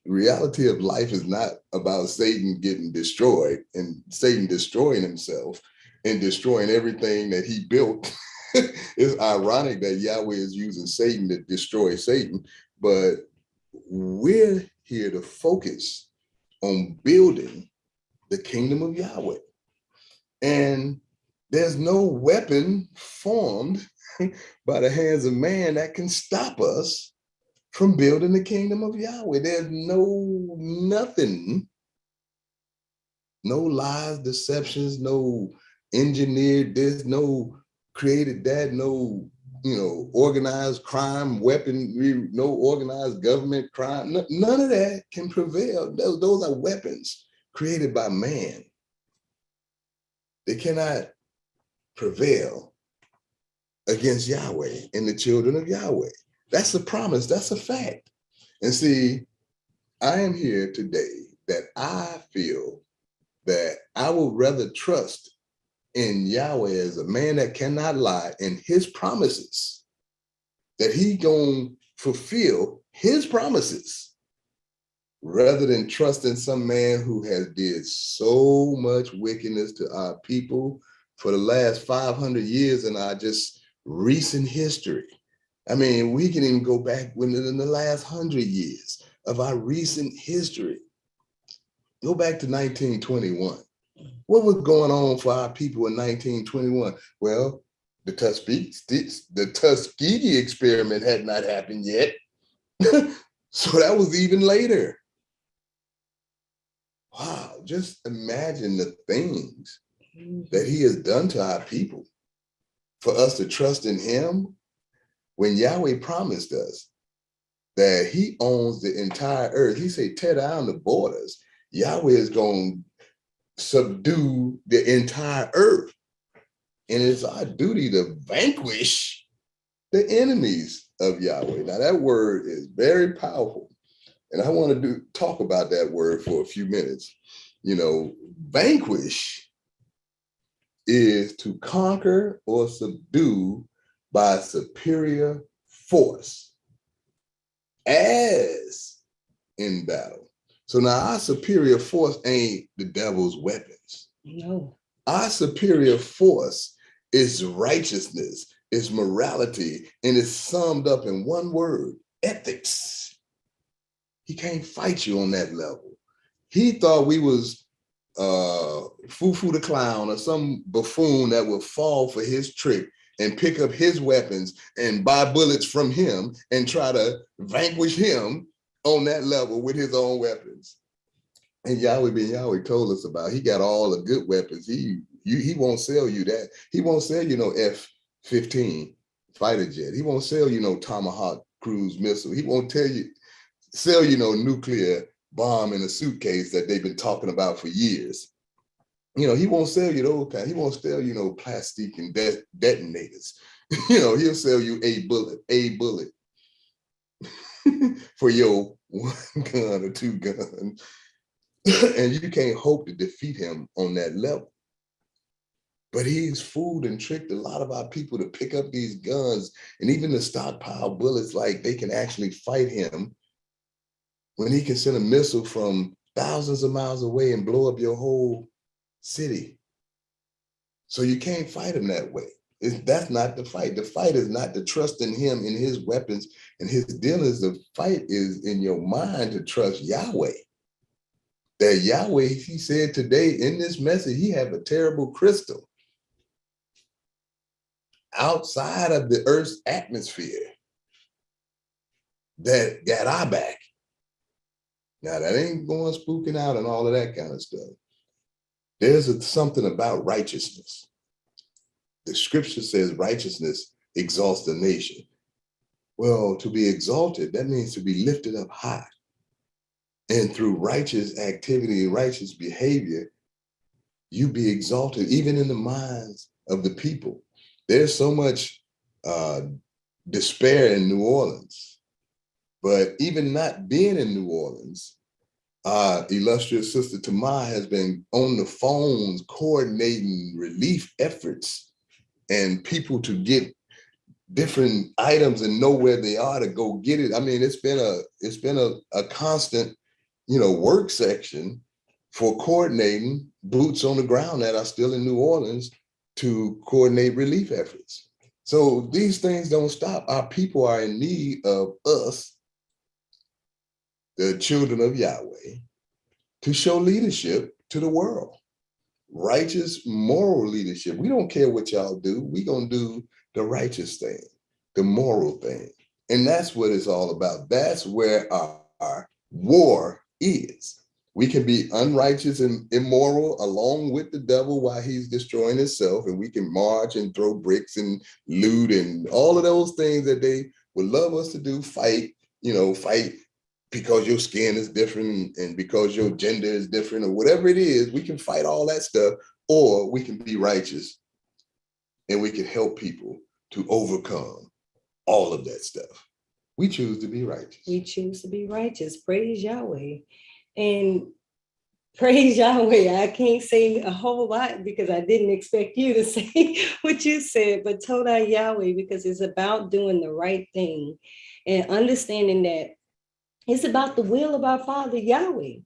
The reality of life is not about Satan getting destroyed and Satan destroying himself and destroying everything that he built. It's ironic that Yahweh is using Satan to destroy Satan, but we're here to focus on building the kingdom of Yahweh. And there's no weapon formed by the hands of man that can stop us from building the kingdom of Yahweh. There's nothing, no lies, deceptions, no engineered this, no created that, no organized crime, weapon, no organized government crime. None of that can prevail. Those are weapons created by man. They cannot prevail against Yahweh and the children of Yahweh. That's a promise. That's a fact. And see, I am here today that I feel that I would rather trust in Yahweh as a man that cannot lie in his promises, that he gonna fulfill his promises, rather than trusting some man who has did so much wickedness to our people for the last 500 years in our just recent history. I mean, we can even go back in the last 100 years of our recent history. Go back to 1921. What was going on for our people in 1921? Well, the Tuskegee experiment had not happened yet. So that was even later. Wow, just imagine the things that he has done to our people for us to trust in him, when Yahweh promised us that he owns the entire earth. He said, tear down the borders. Yahweh is going to subdue the entire earth. And it's our duty to vanquish the enemies of Yahweh. Now that word is very powerful. And I want to talk about that word for a few minutes. Vanquish is to conquer or subdue by superior force, as in battle. So now our superior force ain't the devil's weapons. No. Our superior force is righteousness, is morality, and it's summed up in one word: ethics. He can't fight you on that level. He thought we was Fufu the clown or some buffoon that would fall for his trick and pick up his weapons and buy bullets from him and try to vanquish him on that level with his own weapons. And Yahweh being Yahweh told us about, he got all the good weapons. He won't sell you that. He won't sell you no F-15 fighter jet. He won't sell you no Tomahawk cruise missile. He won't sell you no nuclear bomb in a suitcase that they've been talking about for years. He won't sell you those kind. He won't sell you no plastic and detonators. He'll sell you a bullet for your one gun or two guns. And you can't hope to defeat him on that level. But he's fooled and tricked a lot of our people to pick up these guns and even to stockpile bullets like they can actually fight him, when he can send a missile from thousands of miles away and blow up your whole city. So you can't fight him that way. That's not the fight. The fight is not to trust in him, in his weapons, and his dealings. The fight is in your mind to trust Yahweh. That Yahweh, he said today in this message, he have a terrible crystal outside of the earth's atmosphere that got our back. Now that ain't going spooking out and all of that kind of stuff. There's something about righteousness. The scripture says righteousness exalts the nation. Well, to be exalted, that means to be lifted up high. And through righteous activity, righteous behavior, you be exalted, even in the minds of the people. There's so much despair in New Orleans. But even not being in New Orleans, illustrious Sister Tamar has been on the phones coordinating relief efforts and people to get different items and know where they are to go get it. I mean, it's been a constant, work section for coordinating boots on the ground that are still in New Orleans to coordinate relief efforts. So these things don't stop. Our people are in need of us, the children of Yahweh, to show leadership to the world. Righteous, moral leadership. We don't care what y'all do. We gonna do the righteous thing, the moral thing. And that's what it's all about. That's where our war is. We can be unrighteous and immoral along with the devil while he's destroying himself, and we can march and throw bricks and loot and all of those things that they would love us to do, fight because your skin is different and because your gender is different or whatever it is. We can fight all that stuff, or we can be righteous and we can help people to overcome all of that stuff. We choose to be righteous. We choose to be righteous. Praise Yahweh. And praise Yahweh. I can't say a whole lot because I didn't expect you to say what you said, but Toda Yahweh, because it's about doing the right thing and understanding that it's about the will of our Father Yahweh.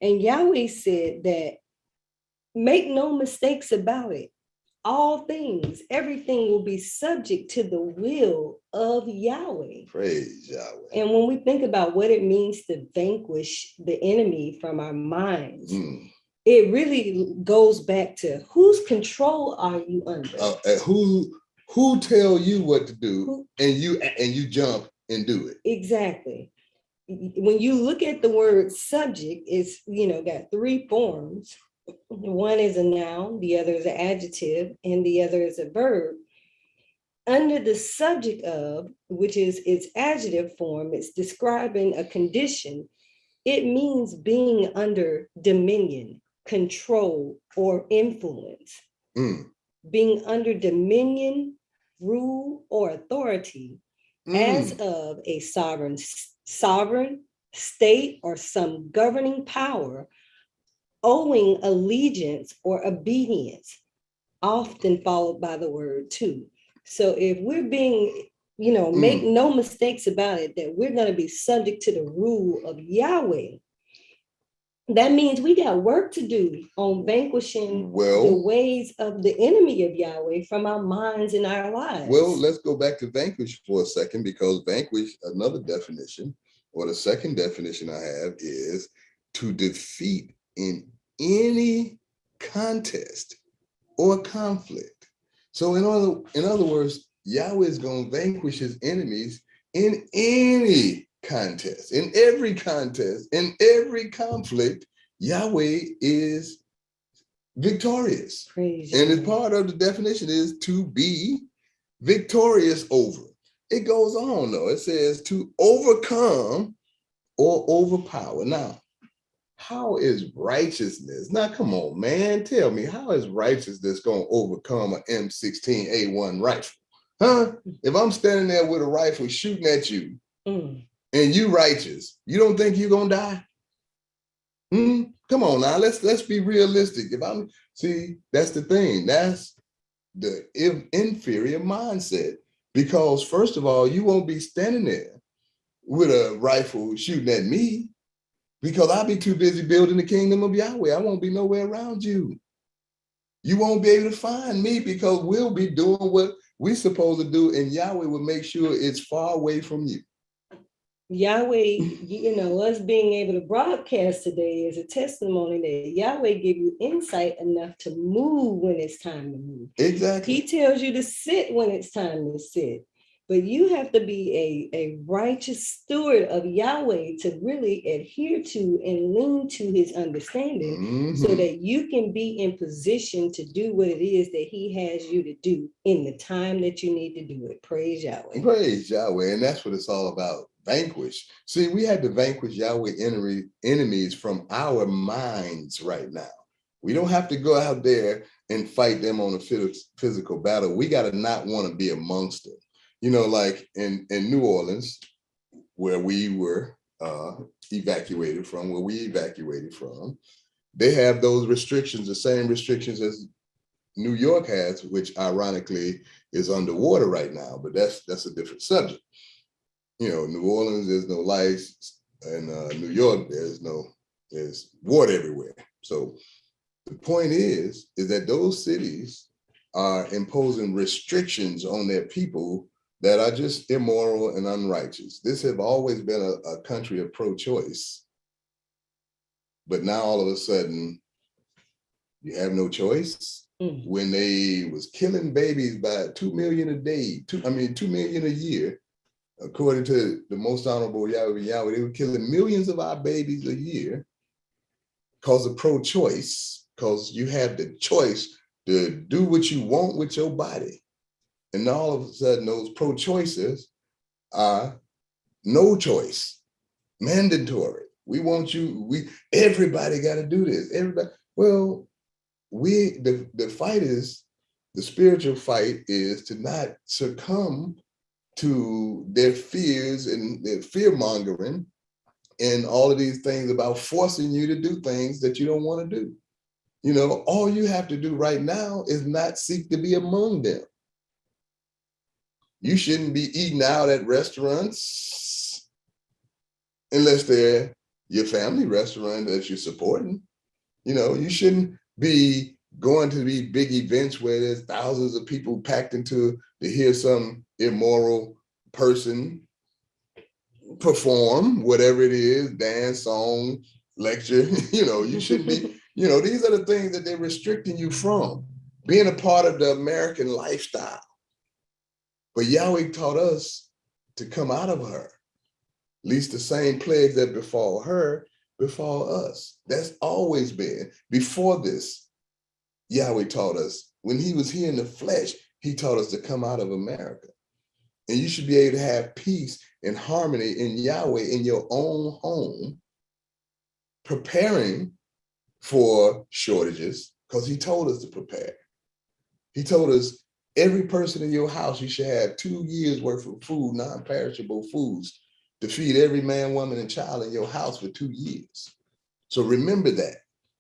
And Yahweh said that make no mistakes about it. All things, everything will be subject to the will of Yahweh. Praise Yahweh. And when we think about what it means to vanquish the enemy from our minds, it really goes back to whose control are you under? Who tell you what to do and you jump and do it? Exactly. When you look at the word subject, it's got three forms. One is a noun, the other is an adjective, and the other is a verb. Under the subject of, which is its adjective form, it's describing a condition. It means being under dominion, control, or influence. Being under dominion, rule, or authority as of a sovereign state or some governing power, owing allegiance or obedience, often followed by the word to. So if we're being, make no mistakes about it, that we're going to be subject to the rule of Yahweh, that means we got work to do on vanquishing the ways of the enemy of Yahweh from our minds and our lives. Well, let's go back to vanquish for a second, because vanquish, another definition, or the second definition I have, is to defeat in any contest or conflict. So in other words, Yahweh is going to vanquish his enemies in any contest, in every conflict. Yahweh is victorious. Praise and as part of the definition is to be victorious over. It goes on though. It says to overcome or overpower. Now, how is righteousness? Now, come on, man. Tell me, how is righteousness going to overcome an M16A1 rifle? Huh? If I'm standing there with a rifle shooting at you and you righteous, you don't think you're going to die? Come on now, let's be realistic. That's the thing. That's the inferior mindset. Because first of all, you won't be standing there with a rifle shooting at me, because I'll be too busy building the kingdom of Yahweh. I won't be nowhere around you. You won't be able to find me, because we'll be doing what we supposed to do, and Yahweh will make sure it's far away from you. Yahweh, us being able to broadcast today is a testimony that Yahweh give you insight enough to move when it's time to move. Exactly. He tells you to sit when it's time to sit. But you have to be a righteous steward of Yahweh to really adhere to and lean to his understanding so that you can be in position to do what it is that he has you to do in the time that you need to do it. Praise Yahweh. Praise Yahweh. And that's what it's all about. Vanquish. See, we had to vanquish Yahweh enemies from our minds right now. We don't have to go out there and fight them on a physical battle. We got to not want to be amongst them. Like in New Orleans, where we were evacuated from, they have those restrictions, the same restrictions as New York has, which ironically is underwater right now, but that's a different subject. New Orleans, there's no lights, and New York, there's water everywhere. So the point is that those cities are imposing restrictions on their people that are just immoral and unrighteous. This have always been a country of pro-choice. But now all of a sudden, you have no choice. When they was killing babies by 2 million a day, 2 million a year, according to the most honorable Yahweh, they were killing millions of our babies a year because of pro-choice, because you have the choice to do what you want with your body. And all of a sudden, those pro-choicers are no choice, mandatory. We want you, everybody got to do this. Everybody. Well, the fight is, the spiritual fight is to not succumb to their fears and their fear mongering and all of these things about forcing you to do things that you don't want to do. All you have to do right now is not seek to be among them. You shouldn't be eating out at restaurants unless they're your family restaurant that you're supporting. You shouldn't be going to these big events where there's thousands of people packed into to hear some immoral person perform, whatever it is, dance, song, lecture. You shouldn't be, these are the things that they're restricting you from being a part of the American lifestyle. But Yahweh taught us to come out of her. At least the same plagues that befall her befall us. That's always been. Before this, Yahweh taught us, when he was here in the flesh, he taught us to come out of America. And you should be able to have peace and harmony in Yahweh in your own home, preparing for shortages, because he told us to prepare. He told us, every person in your house, you should have 2 years worth of food, non-perishable foods, to feed every man, woman, and child in your house for 2 years. So remember that.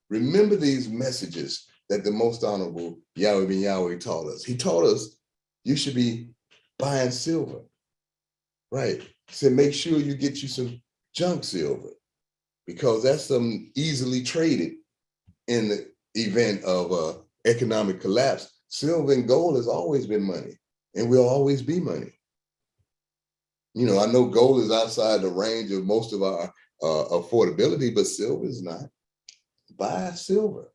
Remember these messages that the most honorable Yahweh taught us. He taught us you should be buying silver, right? He said, make sure you get you some junk silver, because that's some easily traded in the event of economic collapse. Silver and gold has always been money, and will always be money. I know gold is outside the range of most of our affordability, but silver is not. Buy silver.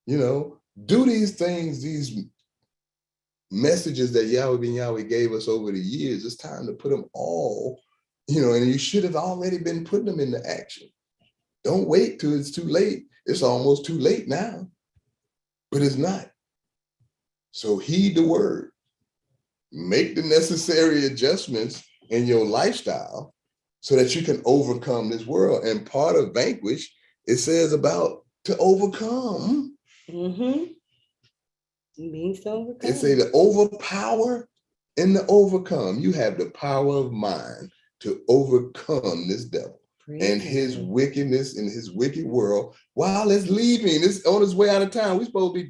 Do these things, these messages that Yahweh gave us over the years. It's time to put them all, and you should have already been putting them into action. Don't wait till it's too late. It's almost too late now, but it's not. So heed the word, make the necessary adjustments in your lifestyle so that you can overcome this world. And part of vanquish, it says about to overcome. It means to overcome. It say to overpower and to overcome. You have the power of mind to overcome this devil and his wickedness in his wicked world while it's leaving. It's on its way out of town. We're supposed to be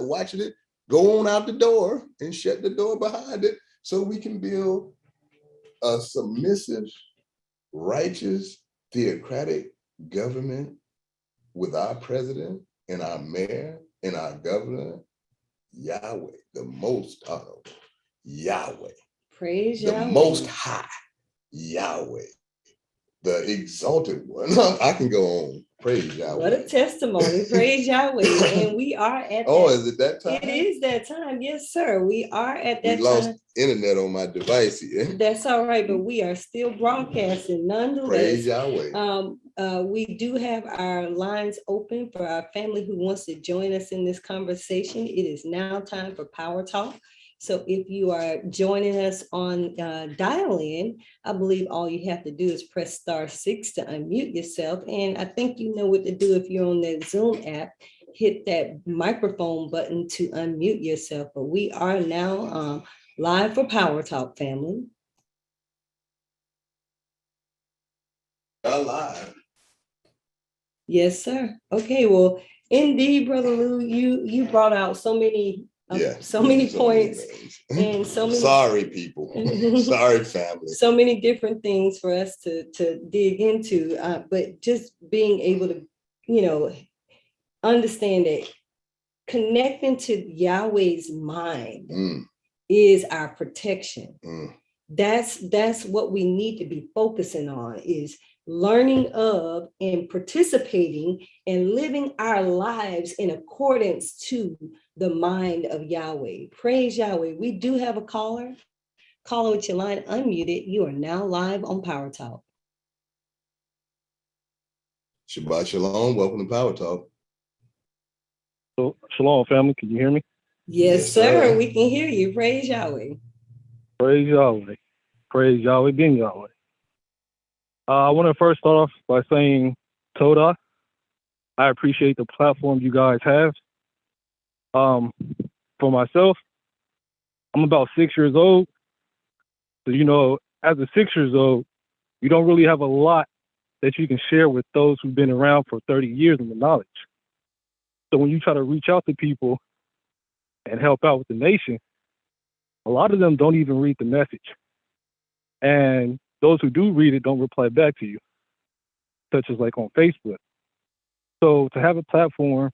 watching it go on out the door and shut the door behind it so we can build a submissive, righteous, theocratic government with our president and our mayor and our governor Yahweh, the most honorable, Yahweh, Praise the Yahweh. most high, Yahweh, the exalted one. I can go on. Praise Yahweh. What a testimony. Praise Yahweh. And we are at Oh, that. is it that time? It is that time. Yes, sir. We are at that We lost time. internet on my device here. That's all right, but we are still broadcasting nonetheless. Praise Yahweh. We do have our lines open for our family who wants to join us in this conversation. It is now time for Power Talk. So if you are joining us on dial-in, I believe all you have to do is press *6 to unmute yourself. And I think you know what to do if you're on that Zoom app. Hit that microphone button to unmute yourself. But we are now live for Power Talk, family. Alive. Yes, sir. Okay, well, indeed, Brother Lou, you brought out so many points and so many. Sorry, people. Sorry, family. So many different things for us to dig into, but just being able to, understand that connecting to Yahweh's mind is our protection. That's what we need to be focusing on, is learning of and participating and living our lives in accordance to the mind of Yahweh. Praise Yahweh. We do have a caller. Caller with your line unmuted. You are now live on Power Talk. Shabbat Shalom. Welcome to Power Talk. So, Shalom, family. Can you hear me? Yes, sir. We can hear you. Praise Yahweh. Praise Yahweh. Praise Yahweh, being Yahweh. I want to first start off by saying Toda. I appreciate the platform you guys have. For myself, I'm about 6 years old. So, as a 6 years old, you don't really have a lot that you can share with those who've been around for 30 years in the knowledge. So when you try to reach out to people and help out with the nation, a lot of them don't even read the message. And those who do read it don't reply back to you, such as like on Facebook. So to have a platform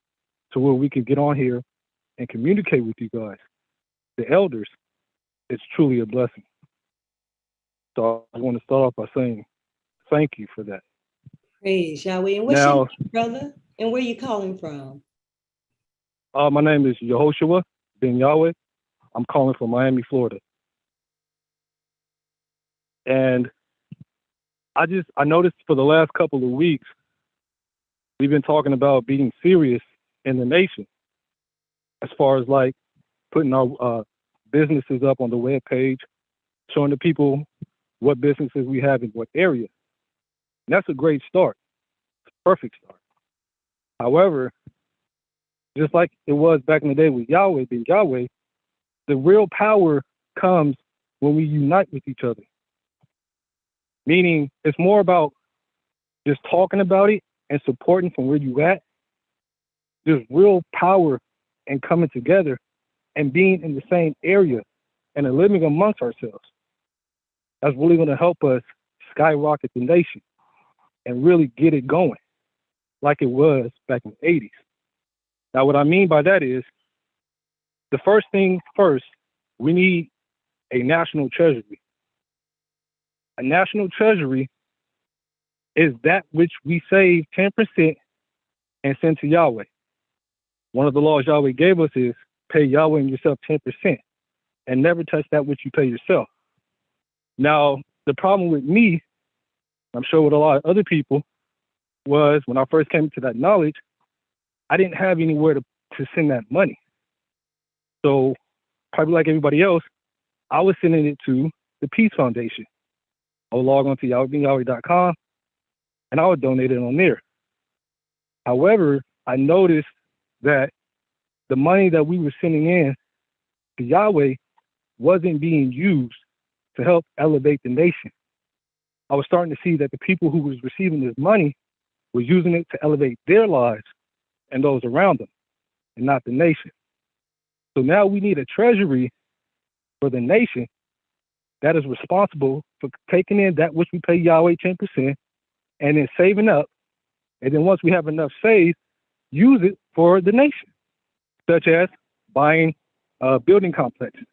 to where we can get on here and communicate with you guys, the elders, it's truly a blessing. So I want to start off by saying thank you for that. Praise Yahweh. And what's your name, brother? And where you calling from? My name is Yehoshua ben Yahweh. I'm calling from Miami, Florida. And I noticed for the last couple of weeks, we've been talking about being serious in the nation, as far as like putting our businesses up on the web page, showing the people what businesses we have in what area. And that's a great start. It's a perfect start. However, just like it was back in the day with Yahweh being Yahweh, the real power comes when we unite with each other. Meaning it's more about just talking about it and supporting from where you at. There's real power in coming together and being in the same area and living amongst ourselves. That's really going to help us skyrocket the nation and really get it going like it was back in the 80s. Now, what I mean by that is, the first thing first, we need a national treasury. A national treasury is that which we save 10% and send to Yahweh. One of the laws Yahweh gave us is pay Yahweh and yourself 10% and never touch that which you pay yourself. Now, the problem with me, I'm sure with a lot of other people, was when I first came to that knowledge, I didn't have anywhere to send that money. So probably like everybody else, I was sending it to the Peace Foundation. I would log on to Yahweh.com and I would donate it on there. However, I noticed that the money that we were sending in to Yahweh wasn't being used to help elevate the nation. I was starting to see that the people who was receiving this money were using it to elevate their lives and those around them, and not the nation. So now we need a treasury for the nation that is responsible for taking in that which we pay Yahweh 10% and then saving up. And then once we have enough saved, use it for the nation, such as buying building complexes,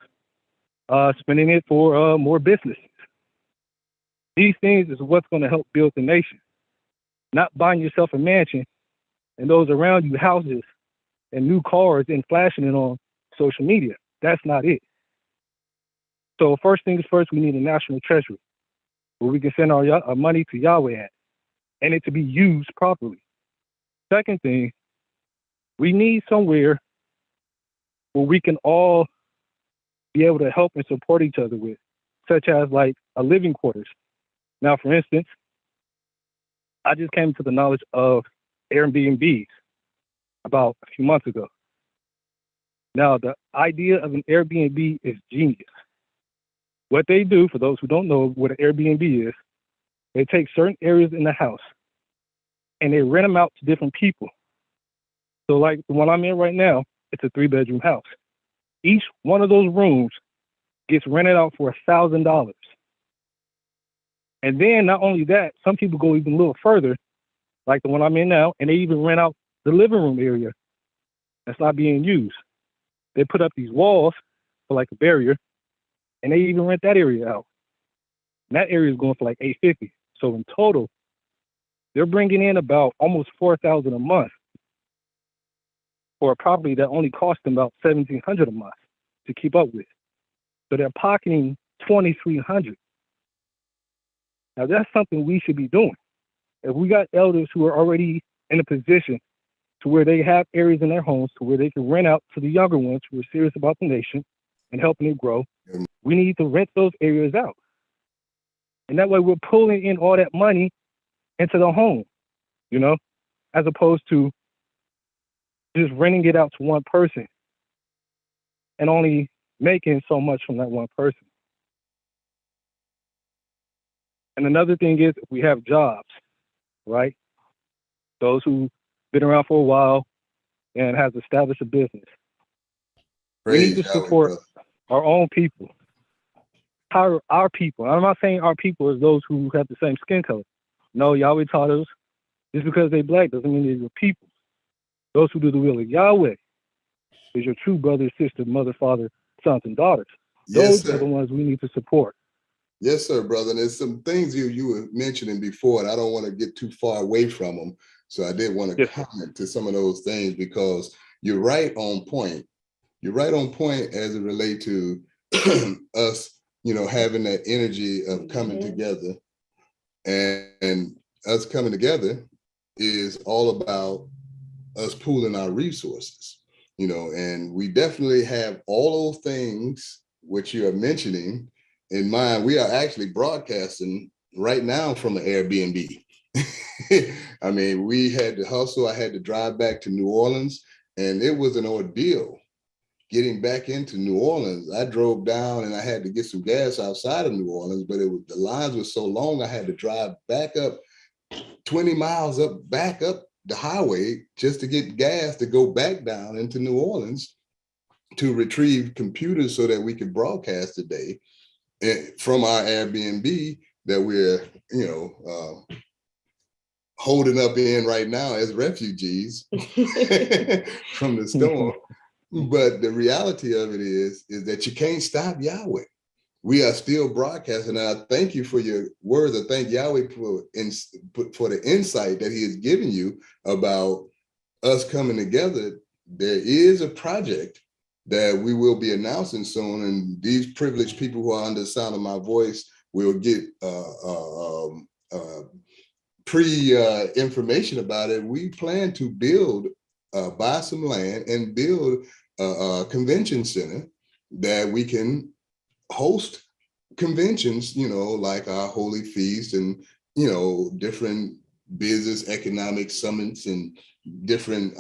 spending it for more businesses. These things is what's going to help build the nation, not buying yourself a mansion and those around you houses and new cars and flashing it on social media. That's not it. So first things first, we need a national treasury where we can send our money to Yahweh at, and it to be used properly. Second thing, we need somewhere where we can all be able to help and support each other with, such as like a living quarters. Now, for instance, I just came to the knowledge of Airbnbs about a few months ago. Now, the idea of an Airbnb is genius. What they do, for those who don't know what an Airbnb is, they take certain areas in the house and they rent them out to different people. So like the one I'm in right now, it's a 3-bedroom house. Each one of those rooms gets rented out for $1,000. And then not only that, some people go even a little further, like the one I'm in now, and they even rent out the living room area that's not being used. They put up these walls for like a barrier, and they even rent that area out. And that area is going for like $850. So in total, they're bringing in about almost $4,000 a month for a property that only cost them about $1,700 a month to keep up with. So they're pocketing $2,300. Now that's something we should be doing. If we got elders who are already in a position to where they have areas in their homes to where they can rent out to the younger ones who are serious about the nation and helping it grow, we need to rent those areas out. And that way we're pulling in all that money into the home, you know, as opposed to just renting it out to one person and only making so much from that one person. And another thing is, if we have jobs, right? Those who've been around for a while and has established a business. We need to support our own people. Our people. I'm not saying our people as those who have the same skin color. No, Yahweh taught us just because they're black doesn't mean they're your people. Those who do the will of Yahweh is your true brother, sister, mother, father, sons, and daughters. Those are the ones we need to support. Yes, sir, brother. And there's some things you were mentioning before, and I don't want to get too far away from them. So I did want to comment to some of those things because you're right on point. You're right on point as it relates to us, you know, having that energy of coming together. And us coming together is all about us pooling our resources, you know, and we definitely have all those things which you are mentioning in mind. We are actually broadcasting right now from an Airbnb. I mean, we had to hustle. I had to drive back to New Orleans, and it was an ordeal getting back into New Orleans. I drove down and I had to get some gas outside of New Orleans, but the lines were so long, I had to drive back up 20 miles back up the highway just to get gas to go back down into New Orleans to retrieve computers so that we could broadcast today from our Airbnb that we're, you know, holding up in right now as refugees from the storm. But the reality of it is that you can't stop Yahweh. We are still broadcasting. And I thank you for your words. I thank Yahweh for the insight that he has given you about us coming together. There is a project that we will be announcing soon. And these privileged people who are under the sound of my voice will get information about it. We plan to buy some land and build a convention center that we can host conventions, you know, like our Holy Feast and, you know, different business economic summits and different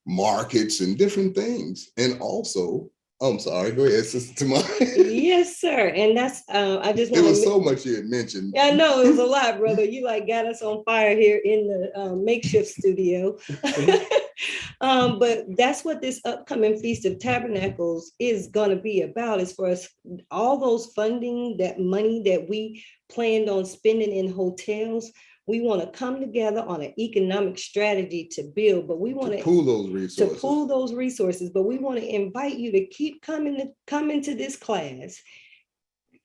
markets and different things. And also, I'm sorry, go ahead, Sister Tamar. Yes, sir. And that's, I just want to. It was so much you had mentioned. Yeah, I know it was a lot, brother. You like got us on fire here in the makeshift studio. But that's what this upcoming Feast of Tabernacles is going to be about, is for us, all those funding, that money that we planned on spending in hotels, We want to come together on an economic strategy to build, but we want to pool those resources. But we want to invite you to keep coming to this class.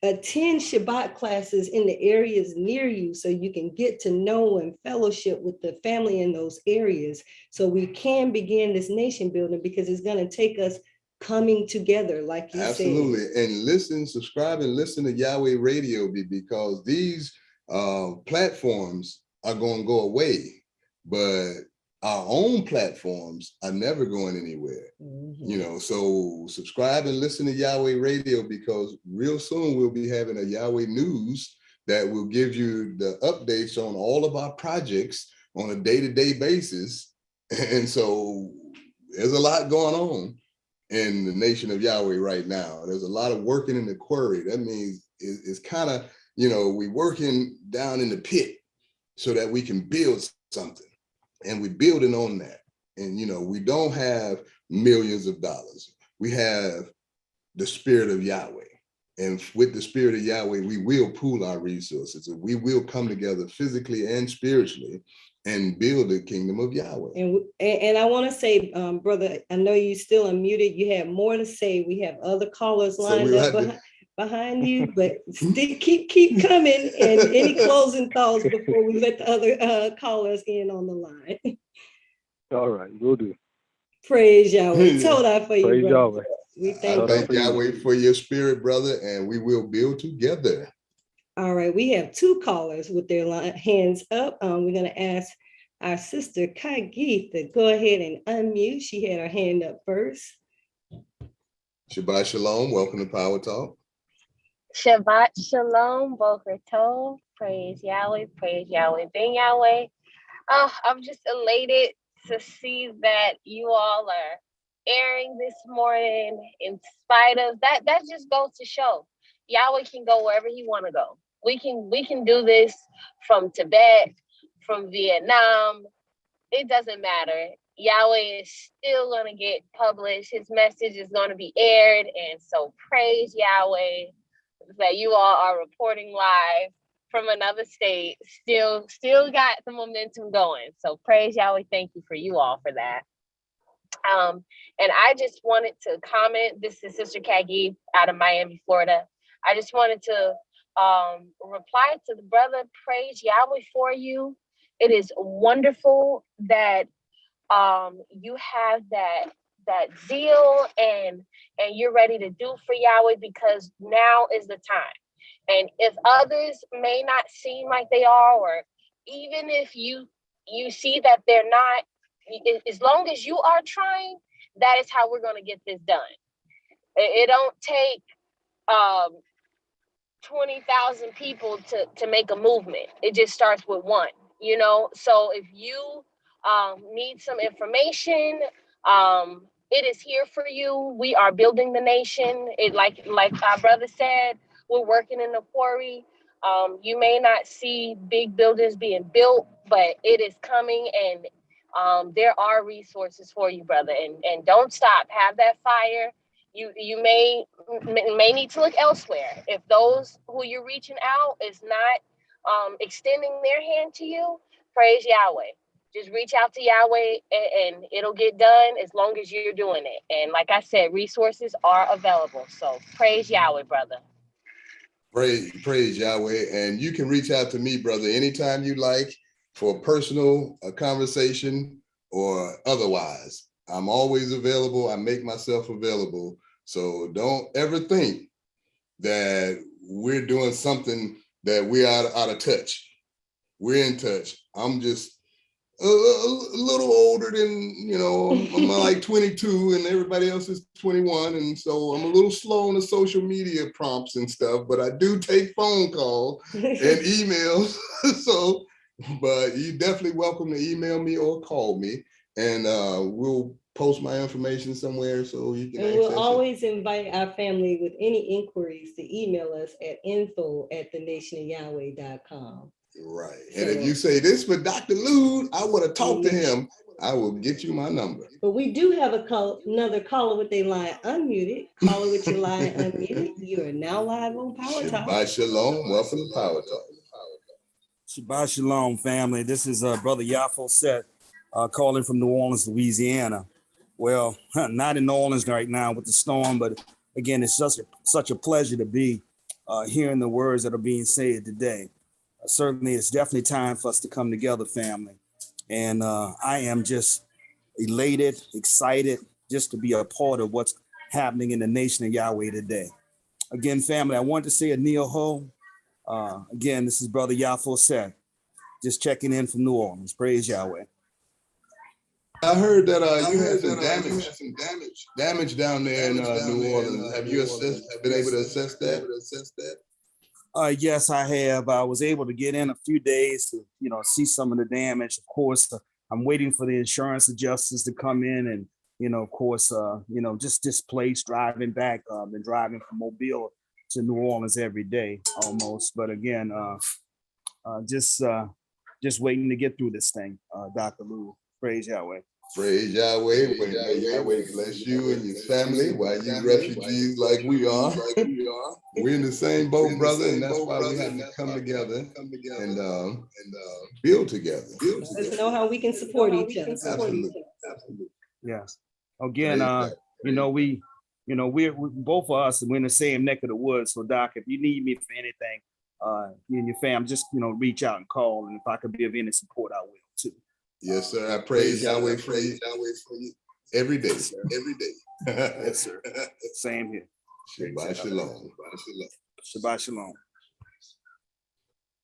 Attend Shabbat classes in the areas near you so you can get to know and fellowship with the family in those areas so we can begin this nation building, because it's going to take us coming together, like you Absolutely. said. And subscribe and listen to Yahweh Radio, because these platforms are going to go away, but our own platforms are never going anywhere. So subscribe and listen to Yahweh Radio, because real soon we'll be having a Yahweh News that will give you the updates on all of our projects on a day-to-day basis. And so there's a lot going on in the nation of Yahweh right now. There's a lot of working in the quarry. That means it's kind of, we're working down in the pit so that we can build something. And we're building on that. And, we don't have millions of dollars. We have the Spirit of Yahweh. And with the Spirit of Yahweh, we will pool our resources, and we will come together physically and spiritually and build the kingdom of Yahweh. And I want to say, brother, I know you still unmuted. You have more to say. We have other callers lined up behind you, but still keep coming. And any closing thoughts before we let the other callers in on the line? All right, we'll do. Praise Yahweh. Toda for you, Praise brother. Yahweh. We thank Yahweh for your spirit, brother, and we will build together. All right, we have two callers with their hands up. We're going to ask our sister Kagith to go ahead and unmute. She had her hand up first. Shabbat Shalom. Welcome to Power Talk. Shabbat Shalom, Boker Tov. Praise Yahweh, Ben Yahweh. I'm just elated to see that you all are airing this morning in spite of that. That just goes to show Yahweh can go wherever he want to go. We can do this from Tibet, from Vietnam. It doesn't matter. Yahweh is still going to get published. His message is going to be aired. And so praise Yahweh that you all are reporting live from another state, still got the momentum going. So praise Yahweh. Thank you for you all for that. And I just wanted to comment. This is Sister Kagi out of Miami, Florida. I just wanted to reply to the brother. Praise Yahweh for you. It is wonderful that you have that zeal and you're ready to do for Yahweh, because now is the time. And if others may not seem like they are, or even if you see that they're not, as long as you are trying, that is how we're going to get this done. It don't take 20,000 people to make a movement. It just starts with one, So if you need some information, it is here for you. We are building the nation. It like our brother said, we're working in the quarry. You may not see big buildings being built, but it is coming, and there are resources for you, brother. And don't stop. Have that fire. You may need to look elsewhere. If those who you're reaching out is not extending their hand to you, praise Yahweh. Just reach out to Yahweh and it'll get done as long as you're doing it. And like I said, resources are available. So praise Yahweh, brother. Praise Yahweh. And you can reach out to me, brother, anytime you like for a personal conversation or otherwise. I'm always available. I make myself available. So don't ever think that we're doing something that we're out of touch. We're in touch. I'm just a little older than, I'm like 22 and everybody else is 21. And so I'm a little slow on the social media prompts and stuff, but I do take phone calls and emails. So, but you're definitely welcome to email me or call me, and we'll post my information somewhere so you can access it. We'll always invite our family with any inquiries to email us at info@thenationofyahweh.com. Right. And if you say this for Dr. Lude, I want to talk to him, I will get you my number. But we do have another caller with their line unmuted. Caller with your line unmuted. You are now live on Power Talk. Shabbat Shalom. Welcome to Power Talk. Shabbat Shalom, family. This is Brother Yahweh calling from New Orleans, Louisiana. Well, not in New Orleans right now with the storm, but again, it's such a pleasure to be hearing the words that are being said today. Certainly, it's definitely time for us to come together, family. And I am just elated, excited, just to be a part of what's happening in the nation of Yahweh today. Again, family, I want to say a Neo Ho. Again, this is Brother Yahweh just checking in from New Orleans. Praise Yahweh. I heard that you had some damage down there in New Orleans. Have you been able to assess that? Yes, I have. I was able to get in a few days to, see some of the damage. Of course, I'm waiting for the insurance adjusters to come in and, of course, just displaced driving back. Been driving from Mobile to New Orleans every day almost. But again, just waiting to get through this thing, Dr. Lou. Praise Yahweh. Praise Yahweh. May Yahweh bless you and your family while you refugees like we are. We're in the same boat, brother, and that's why we have to come together and build together. Let's know how we can support each other. Absolutely. Yes. Again, we're both of us, we're in the same neck of the woods. So, Doc, if you need me for anything, you and your fam, just reach out and call, and if I could be of any support, I will too. Yes, sir. I praise Yahweh for you every day, sir. Every day. Yes, sir. Same here. Shabbat shalom. Shabbat shalom.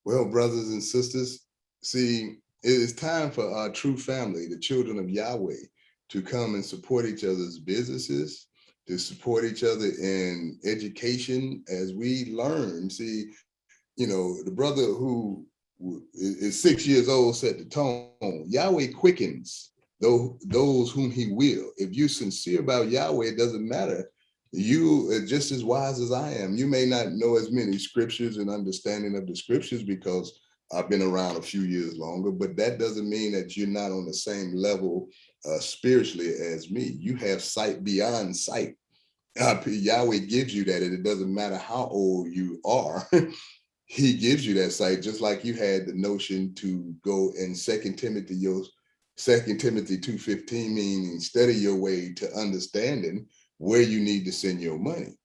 Well, brothers and sisters, see, it is time for our true family, the children of Yahweh, to come and support each other's businesses, to support each other in education as we learn. See, the brother who is 6 years old set the tone. Yahweh quickens those whom he will. If you're sincere about Yahweh, it doesn't matter. You are just as wise as I am. You may not know as many scriptures and understanding of the scriptures because I've been around a few years longer, but that doesn't mean that you're not on the same level spiritually as me. You have sight beyond sight. Yahweh gives you that, and it doesn't matter how old you are. He gives you that sight, just like you had the notion to go in 2 Timothy 2:15, meaning study your way to understanding where you need to send your money.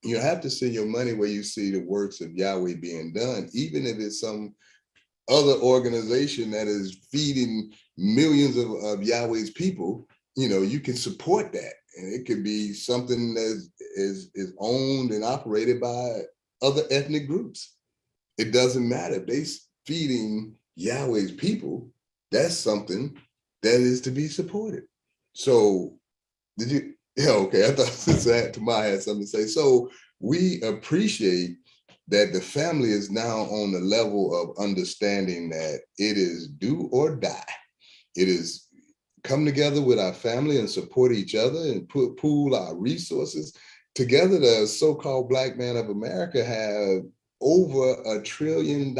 You have to send your money where you see the works of Yahweh being done, even if it's some other organization that is feeding millions of Yahweh's people. You can support that, and it could be something that is owned and operated by other ethnic groups. It doesn't matter. If they're feeding Yahweh's people, that's something that is to be supported. So did you? Yeah, okay. I thought Sister Tamar had something to say. So we appreciate that the family is now on the level of understanding that it is do or die. It is come together with our family and support each other and pool our resources. Together, the so-called Black man of America have over $1 trillion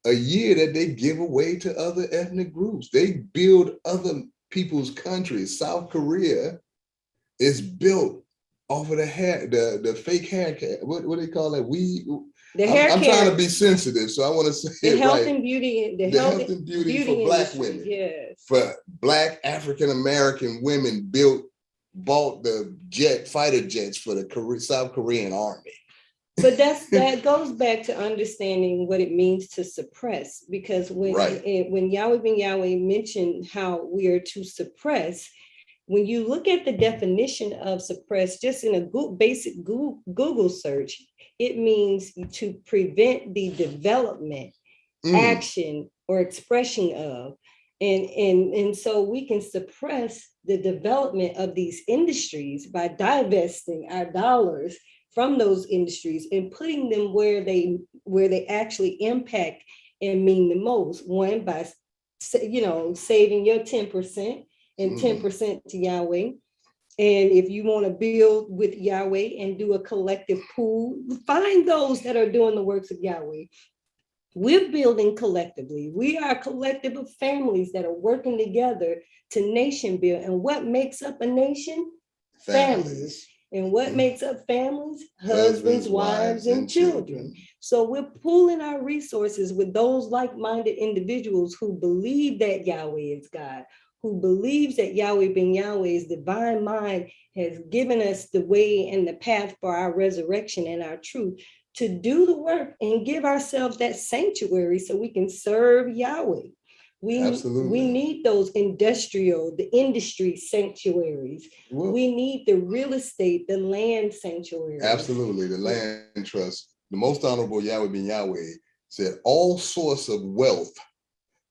a year that they give away to other ethnic groups. They build other people's countries. South Korea is built off of the fake hair care. What do they call it? I'm trying to be sensitive, so I want to say the health right. and beauty, the health and beauty for Black women. Yes. For Black African American women bought the fighter jets for the South Korean army. But that goes back to understanding what it means to suppress, because when Yahweh ben Yahweh mentioned how we are to suppress, when you look at the definition of suppress, just in a basic Google search, it means to prevent the development, action, or expression of. And so we can suppress the development of these industries by divesting our dollars from those industries and putting them where they actually impact and mean the most. One, by saving your 10% and 10% to Yahweh. And if you want to build with Yahweh and do a collective pool, find those that are doing the works of Yahweh. We're building collectively. We are a collective of families that are working together to nation build. And what makes up a nation? Families. And what makes up families? Husbands, wives, and children. So we're pooling our resources with those like-minded individuals who believe that Yahweh is God, who believes that Yahweh ben Yahweh's divine mind has given us the way and the path for our resurrection and our truth, to do the work and give ourselves that sanctuary so we can serve Yahweh. We need those the industry sanctuaries. Well, we need the real estate, the land sanctuaries. Absolutely, the land trust. The most honorable Yahweh ben Yahweh said all source of wealth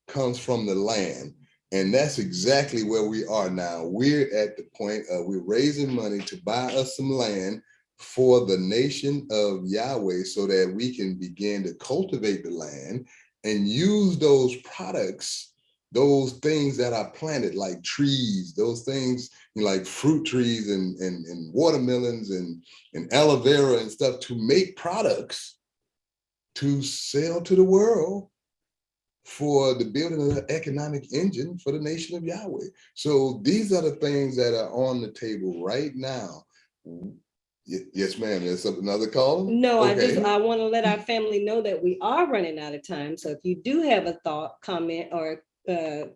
comes from the land. And that's exactly where we are now. We're at the point of we're raising money to buy us some land for the nation of Yahweh so that we can begin to cultivate the land and use those products, those things that are planted like trees, those things like fruit trees and watermelons and aloe vera and stuff to make products to sell to the world for the building of an economic engine for the nation of Yahweh. So these are the things that are on the table right now. Yes, ma'am. There's another call? No, okay. I want to let our family know that we are running out of time. So if you do have a thought, comment, or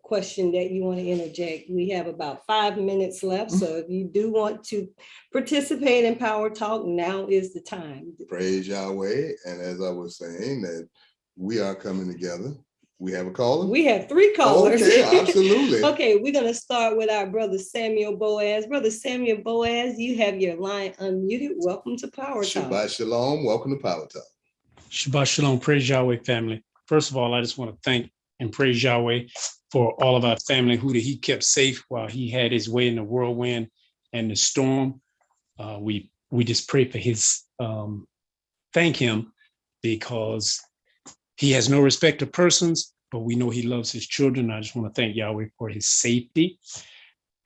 question that you want to interject, we have about 5 minutes left. So if you do want to participate in Power Talk, now is the time. Praise Yahweh. And as I was saying, that we are coming together. We have a caller? We have 3 callers. Okay, absolutely. Okay, we're going to start with our brother Samuel Boaz. Brother Samuel Boaz, you have your line unmuted. Welcome to Power Talk. Shabbat Shalom. Welcome to Power Talk. Shabbat Shalom. Praise Yahweh, family. First of all, I just want to thank and praise Yahweh for all of our family who he kept safe while he had his way in the whirlwind and the storm. We just pray for his, thank him, because he has no respect of persons, but we know he loves his children. I just want to thank Yahweh for his safety.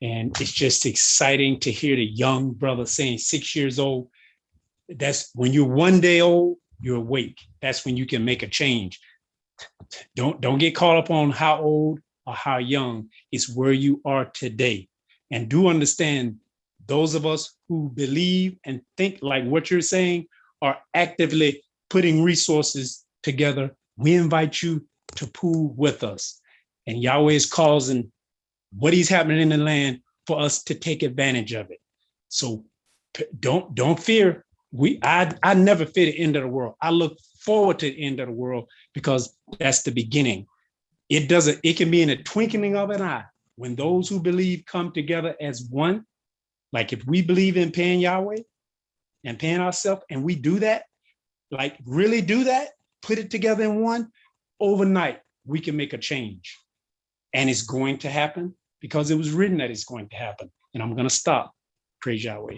And it's just exciting to hear the young brother saying 6 years old. That's when you're 1 day old, you're awake. That's when you can make a change. Don't get caught up on how old or how young. It's where you are today. And do understand those of us who believe and think like what you're saying are actively putting resources together. We invite you to pool with us. And Yahweh is causing what is happening in the land for us to take advantage of it. So don't fear. I never fear the end of the world. I look forward to the end of the world because that's the beginning. It can be in a twinkling of an eye when those who believe come together as one. Like if we believe in paying Yahweh and paying ourselves, and we do that, like really do that, put it together in one, overnight, we can make a change. And it's going to happen because it was written that it's going to happen. And I'm going to stop. Praise Yahweh.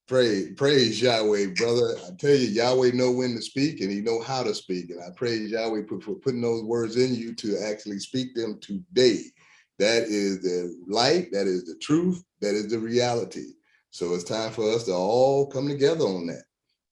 Praise Yahweh, brother. I tell you, Yahweh know when to speak and he know how to speak. And I praise Yahweh for putting those words in you to actually speak them today. That is the light, that is the truth, that is the reality. So it's time for us to all come together on that.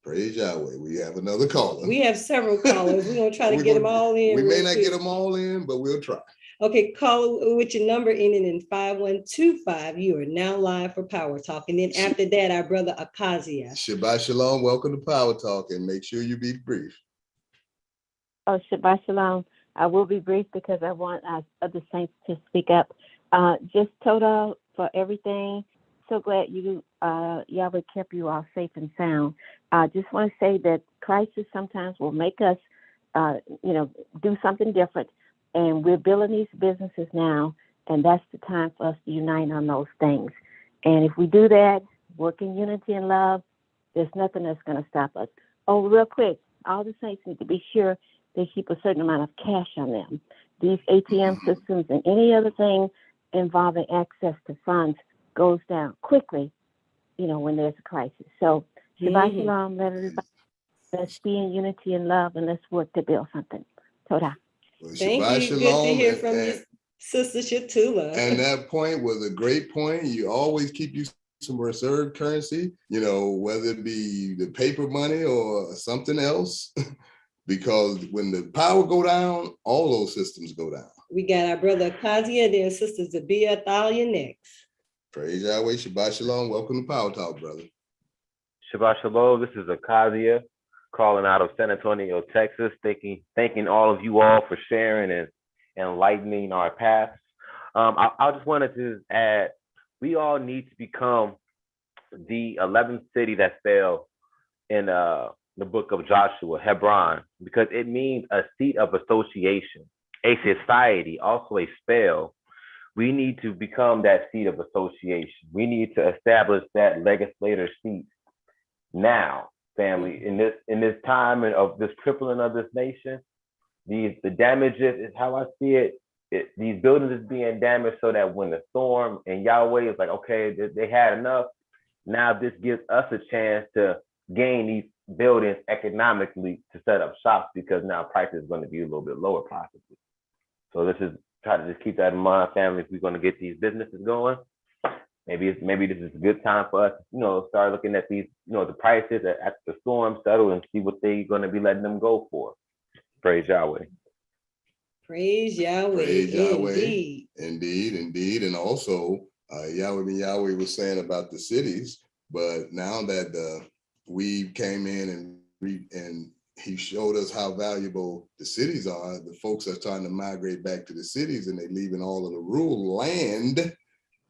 Praise Yahweh. We have another caller. We have several callers. We're going to try to get them all in. We may not get them all in, but we'll try. Okay, caller with your number ending in 5125. You are now live for Power Talk. And then after that, our brother Akazia. Shabbat Shalom. Welcome to Power Talk. And make sure you be brief. Oh, Shabbat Shalom. I will be brief because I want other saints to speak up. Just total for everything. So glad Yahweh kept you all safe and sound. I just want to say that crisis sometimes will make us, do something different. And we're building these businesses now, and that's the time for us to unite on those things. And if we do that, work in unity and love, there's nothing that's going to stop us. Oh, real quick, all the saints need to be sure they keep a certain amount of cash on them. These ATM systems and any other thing involving access to funds goes down quickly, when there's a crisis. So Shabbat Shalom, let's be in unity and love, and let's work to build something. Toda. Well, Thank you. Shalom, good to hear from you, Sister Shatula. And that point was a great point. You always keep you some reserve currency, whether it be the paper money or something else, because when the power go down, all those systems go down. We got our brother Kazia, then Sister Zabia, 'Thalia next. Praise Yahweh, Shabbat Shalom. Welcome to Power Talk, brother. Shabbat Shalom. This is Acadia calling out of San Antonio, Texas. Thanking all of you all for sharing and enlightening our paths. I just wanted to add, we all need to become the 11th city that fell in the book of Joshua, Hebron, because it means a seat of association, a society, also a spell. We need to become that seat of association. We need to establish that legislator seat now, family. In this time of this crippling of this nation, the damages is how I see it. These buildings is being damaged so that when the storm and Yahweh is like, okay, they had enough. Now this gives us a chance to gain these buildings economically to set up shops, because now price is going to be a little bit lower possibly. So this is try to just keep that in mind, family. If we're going to get these businesses going, maybe this is a good time for us, start looking at these, the prices at the storm settle and see what they're going to be letting them go for. Praise Yahweh. Praise Yahweh. Praise Yahweh. Indeed. And also, Yahweh was saying about the cities, but now that we came in and he showed us how valuable the cities are, the folks are trying to migrate back to the cities, and they're leaving all of the rural land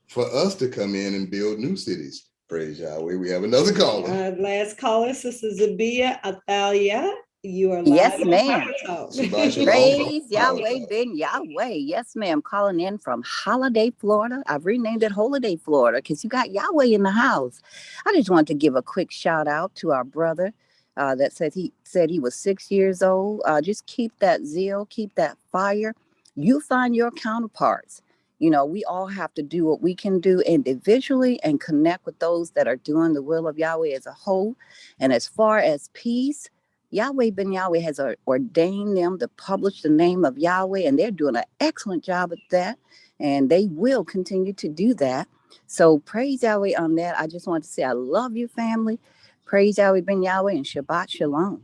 for us to come in and build new cities. Praise Yahweh. We have another caller. Last caller, Sister Zabia Athalia. You are live. Yes, on ma'am. Power Talk. Praise Yahweh, Ben Yahweh. Yes, ma'am. Calling in from Holiday, Florida. I've renamed it Holiday, Florida, because you got Yahweh in the house. I just want to give a quick shout out to our brother that said he was 6 years old. Just keep that zeal, keep that fire. You find your counterparts. We all have to do what we can do individually and connect with those that are doing the will of Yahweh as a whole. And as far as peace, Yahweh Ben Yahweh has ordained them to publish the name of Yahweh, and they're doing an excellent job at that, and they will continue to do that. So praise Yahweh on that. I just want to say I love you, family. Praise Yahweh Ben Yahweh, and Shabbat Shalom.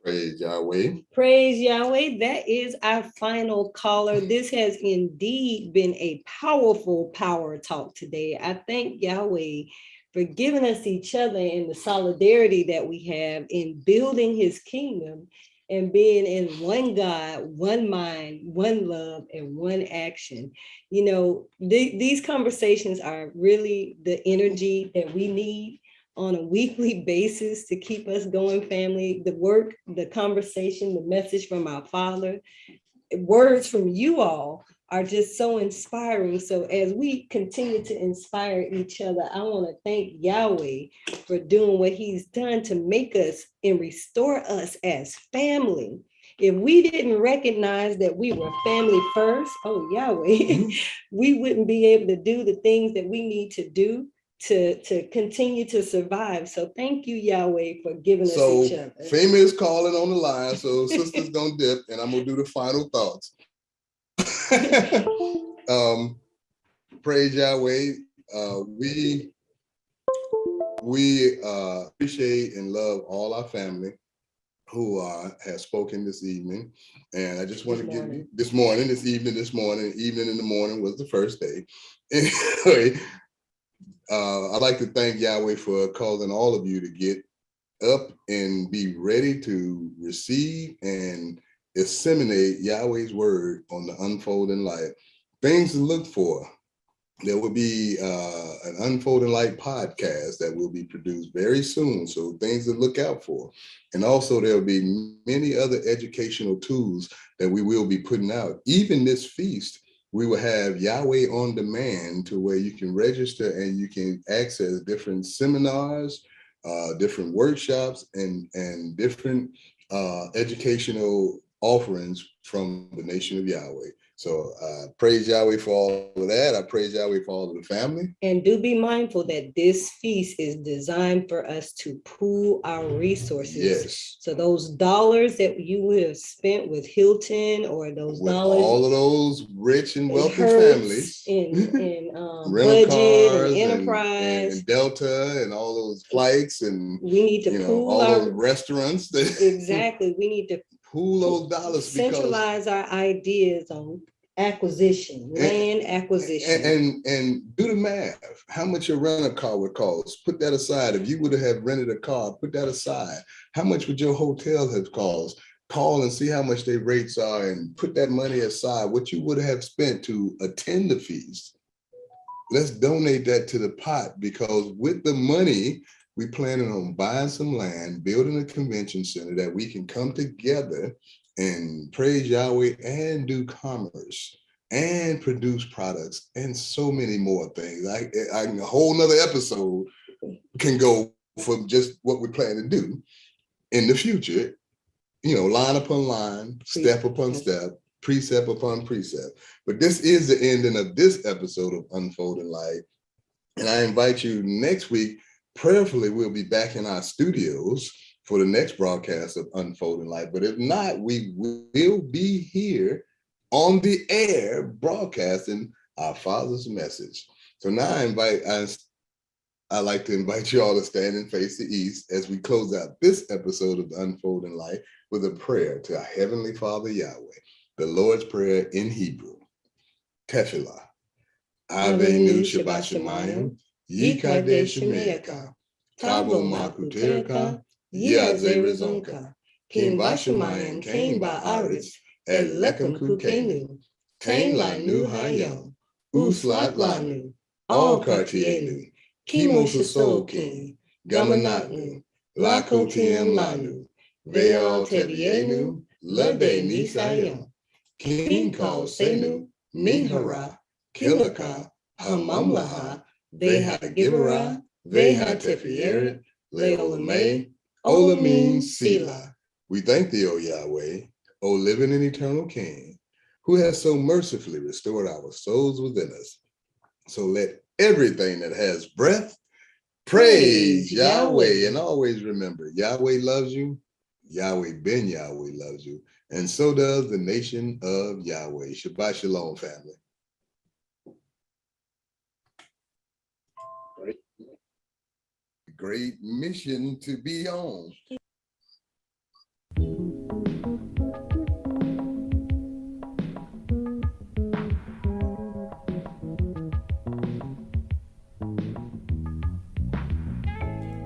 Praise Yahweh. Praise Yahweh. That is our final caller. This has indeed been a powerful power talk today. I thank Yahweh for giving us each other and the solidarity that we have in building his kingdom and being in one God, one mind, one love, and one action. These conversations are really the energy that we need on a weekly basis to keep us going, family. The work, the conversation, the message from our Father, words from you all are just so inspiring. So as we continue to inspire each other, I want to thank Yahweh for doing what he's done to make us and restore us as family. If we didn't recognize that we were family first, Yahweh, we wouldn't be able to do the things that we need to do to continue to survive. So thank you, Yahweh, for giving us each other. Fema is calling on the line, so sister's gonna dip, and I'm gonna do the final thoughts. Praise Yahweh. We appreciate and love all our family who has spoken this evening, and I just want to give you this morning, evening in the morning was the first day. Anyway, I'd like to thank Yahweh for causing all of you to get up and be ready to receive and disseminate Yahweh's word on the unfolding light. Things to look for. There will be an Unfolding Light podcast that will be produced very soon. So things to look out for. And also there will be many other educational tools that we will be putting out. Even this feast, we will have Yahweh on demand, to where you can register and you can access different seminars, different workshops, and different educational offerings from the nation of Yahweh. So praise Yahweh for all of that. I praise Yahweh for all of the family. And do be mindful that this feast is designed for us to pool our resources. Yes. So those dollars that you would have spent with Hilton, or those With dollars, all of those rich and wealthy families, in rental budget cars and enterprise, and Delta and all those flights, and we need to pool all our those restaurants. Exactly. We need to pool those dollars, centralize our ideas on Acquisition, land acquisition. And do the math. How much your rental car would cost? Put that aside. If you would have rented a car, put that aside. How much would your hotel have cost? Call and see how much their rates are and put that money aside. What you would have spent to attend the feast. Let's donate that to the pot, because with the money, we planning on buying some land, building a convention center that we can come together and praise Yahweh and do commerce and produce products and so many more things. A whole nother episode can go for just what we plan to do in the future, line upon line, step upon step, precept upon precept. But this is the ending of this episode of Unfolding Light. And I invite you next week. Prayerfully, we'll be back in our studios for the next broadcast of Unfolding Light. But if not, we will be here on the air broadcasting our Father's message. So now I like to invite you all to stand and face the east as we close out this episode of Unfolding Light with a prayer to our Heavenly Father Yahweh, the Lord's Prayer in Hebrew. Tefillah. Avenu Shabbat Shemayim. Yikadesh Shemeaka, Tabo Makuterka, Yaze Rezonka, Kim Bashamayim, Kain Ba'aretz, Elekem Kukenu, Tain Lanu Hayam, Uslat Lanu, All Kartienu, Kimo Saso King, Gamanatnu, Lakotiem Lanu, Veal Tebienu, Lade Nisayam, King Kal Senu, Minhara, Kilaka, Hamamlaha, Veha Gibera, Veha Tefieret, Leolame, Olamin Sila. We thank thee, O Yahweh, O living and eternal King, who has so mercifully restored our souls within us. So let everything that has breath praise Yahweh. And always remember, Yahweh loves you, Yahweh Ben Yahweh loves you, and so does the nation of Yahweh. Shabbat Shalom, family. Great mission to be on.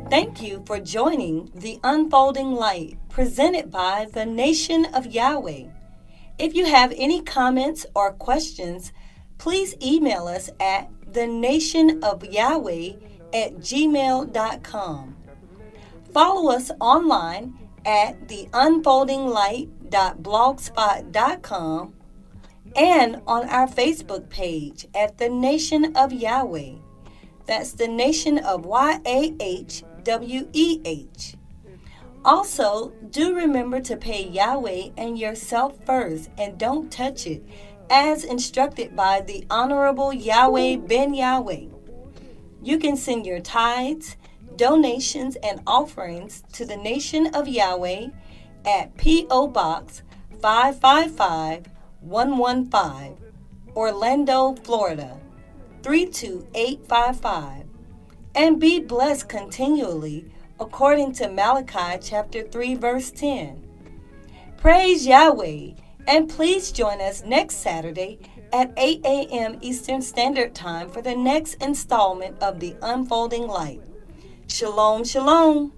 Thank you for joining the Unfolding Light presented by the Nation of Yahweh. If you have any comments or questions, please email us at thenationofyahweh@gmail.com. Follow us online at theunfoldinglight.blogspot.com and on our Facebook page at The Nation of Yahweh. That's the Nation of YAHWEH. Also, do remember to pay Yahweh and yourself first and don't touch it, as instructed by the Honorable Yahweh Ben Yahweh. You can send your tithes, donations, and offerings to the Nation of Yahweh at P.O. Box 555115, Orlando, Florida 32855, and be blessed continually according to Malachi chapter 3 verse 10. Praise Yahweh, and please join us next Saturday at 8 a.m. Eastern Standard Time for the next installment of The Unfolding Light. Shalom, shalom.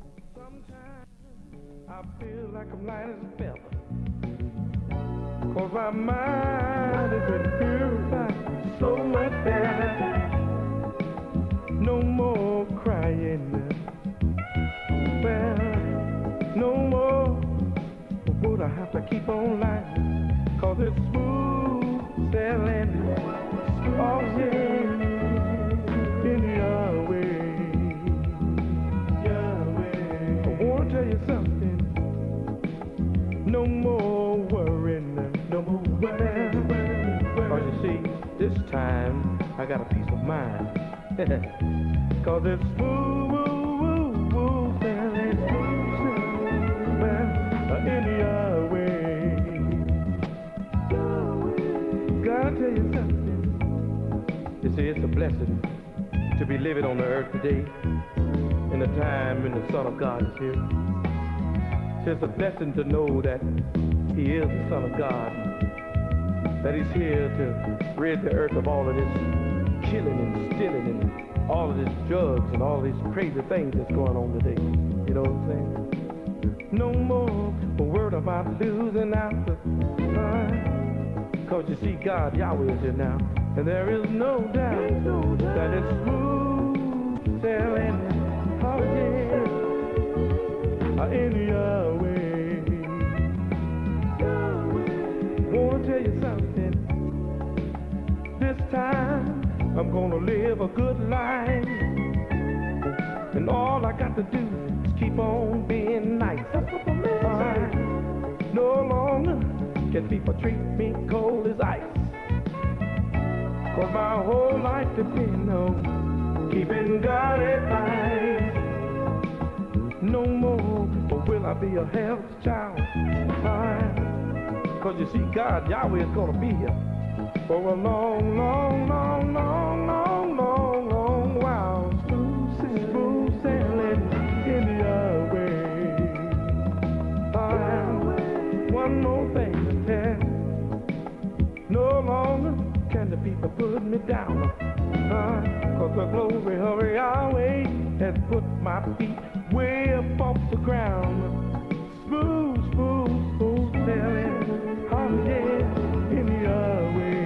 I feel like I'm light as a feather, 'cause my mind has been purified so much better. No more crying, well, no more would I have to keep on lying, 'cause it's smooth sailing, oh yeah, in Yahweh. I wanna tell you something, no more worrying, no more worrying, 'cause you see, this time I got a peace of mind, 'cause it's smooth sailing, in Yahweh. Gotta tell you something, you see, it's a blessing to be living on the earth today, in the time when the Son of God is here. It's a blessing to know that He is the Son of God. that he's here to rid the earth of all of this killing and stealing and all of this drugs and all these crazy things that's going on today. You know what I'm saying? No more worried about losing out the mind. Cause you see God, Yahweh is here now. And there is no doubt that it's smooth sailing. Oh yeah, in Yahweh. Wanna tell you something? This time I'm gonna live a good life. And all I got to do is keep on being nice. No longer can people treat me cold as ice. Cause my whole life depends on keeping God at life. No more will I be a hell's child. Cause you see, God, Yahweh is gonna be here for a long, long, long, long, long, long, long while. Smooth sailing in Yahweh. One more thing to tell. No longer can the people put me down. Cause the glory of Yahweh has put my feet way up off the ground. Smooth, smooth, smooth sailing. Oh yeah, in Yahweh.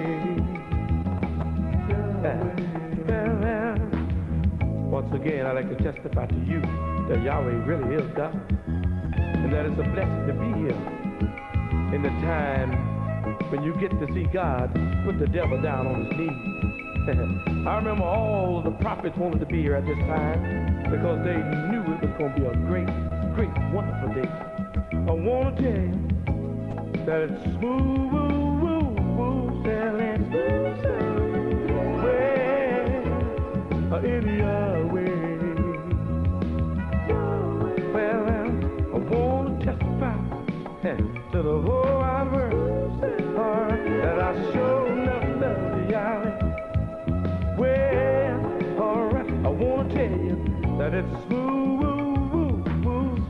Once again, I'd like to testify to you that Yahweh really is God. And that it's a blessing to be here in the time when you get to see God put the devil down on his knees. I remember all the prophets wanted to be here at this time because they knew it was going to be a great, great, wonderful day. I want to tell you that it's smooth, sailing, well, in Yahweh. Well, I want to testify to the whole wide world that I sure enough love Yahweh. Well, alright, I want to tell you that it's smooth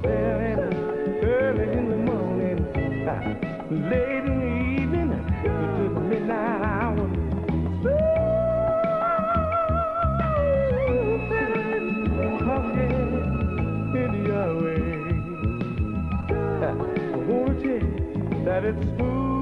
sailing early in the morning, late in the evening, to the midnight hour. Smooth sailing, in Yahweh. I want to tell you that it's smooth.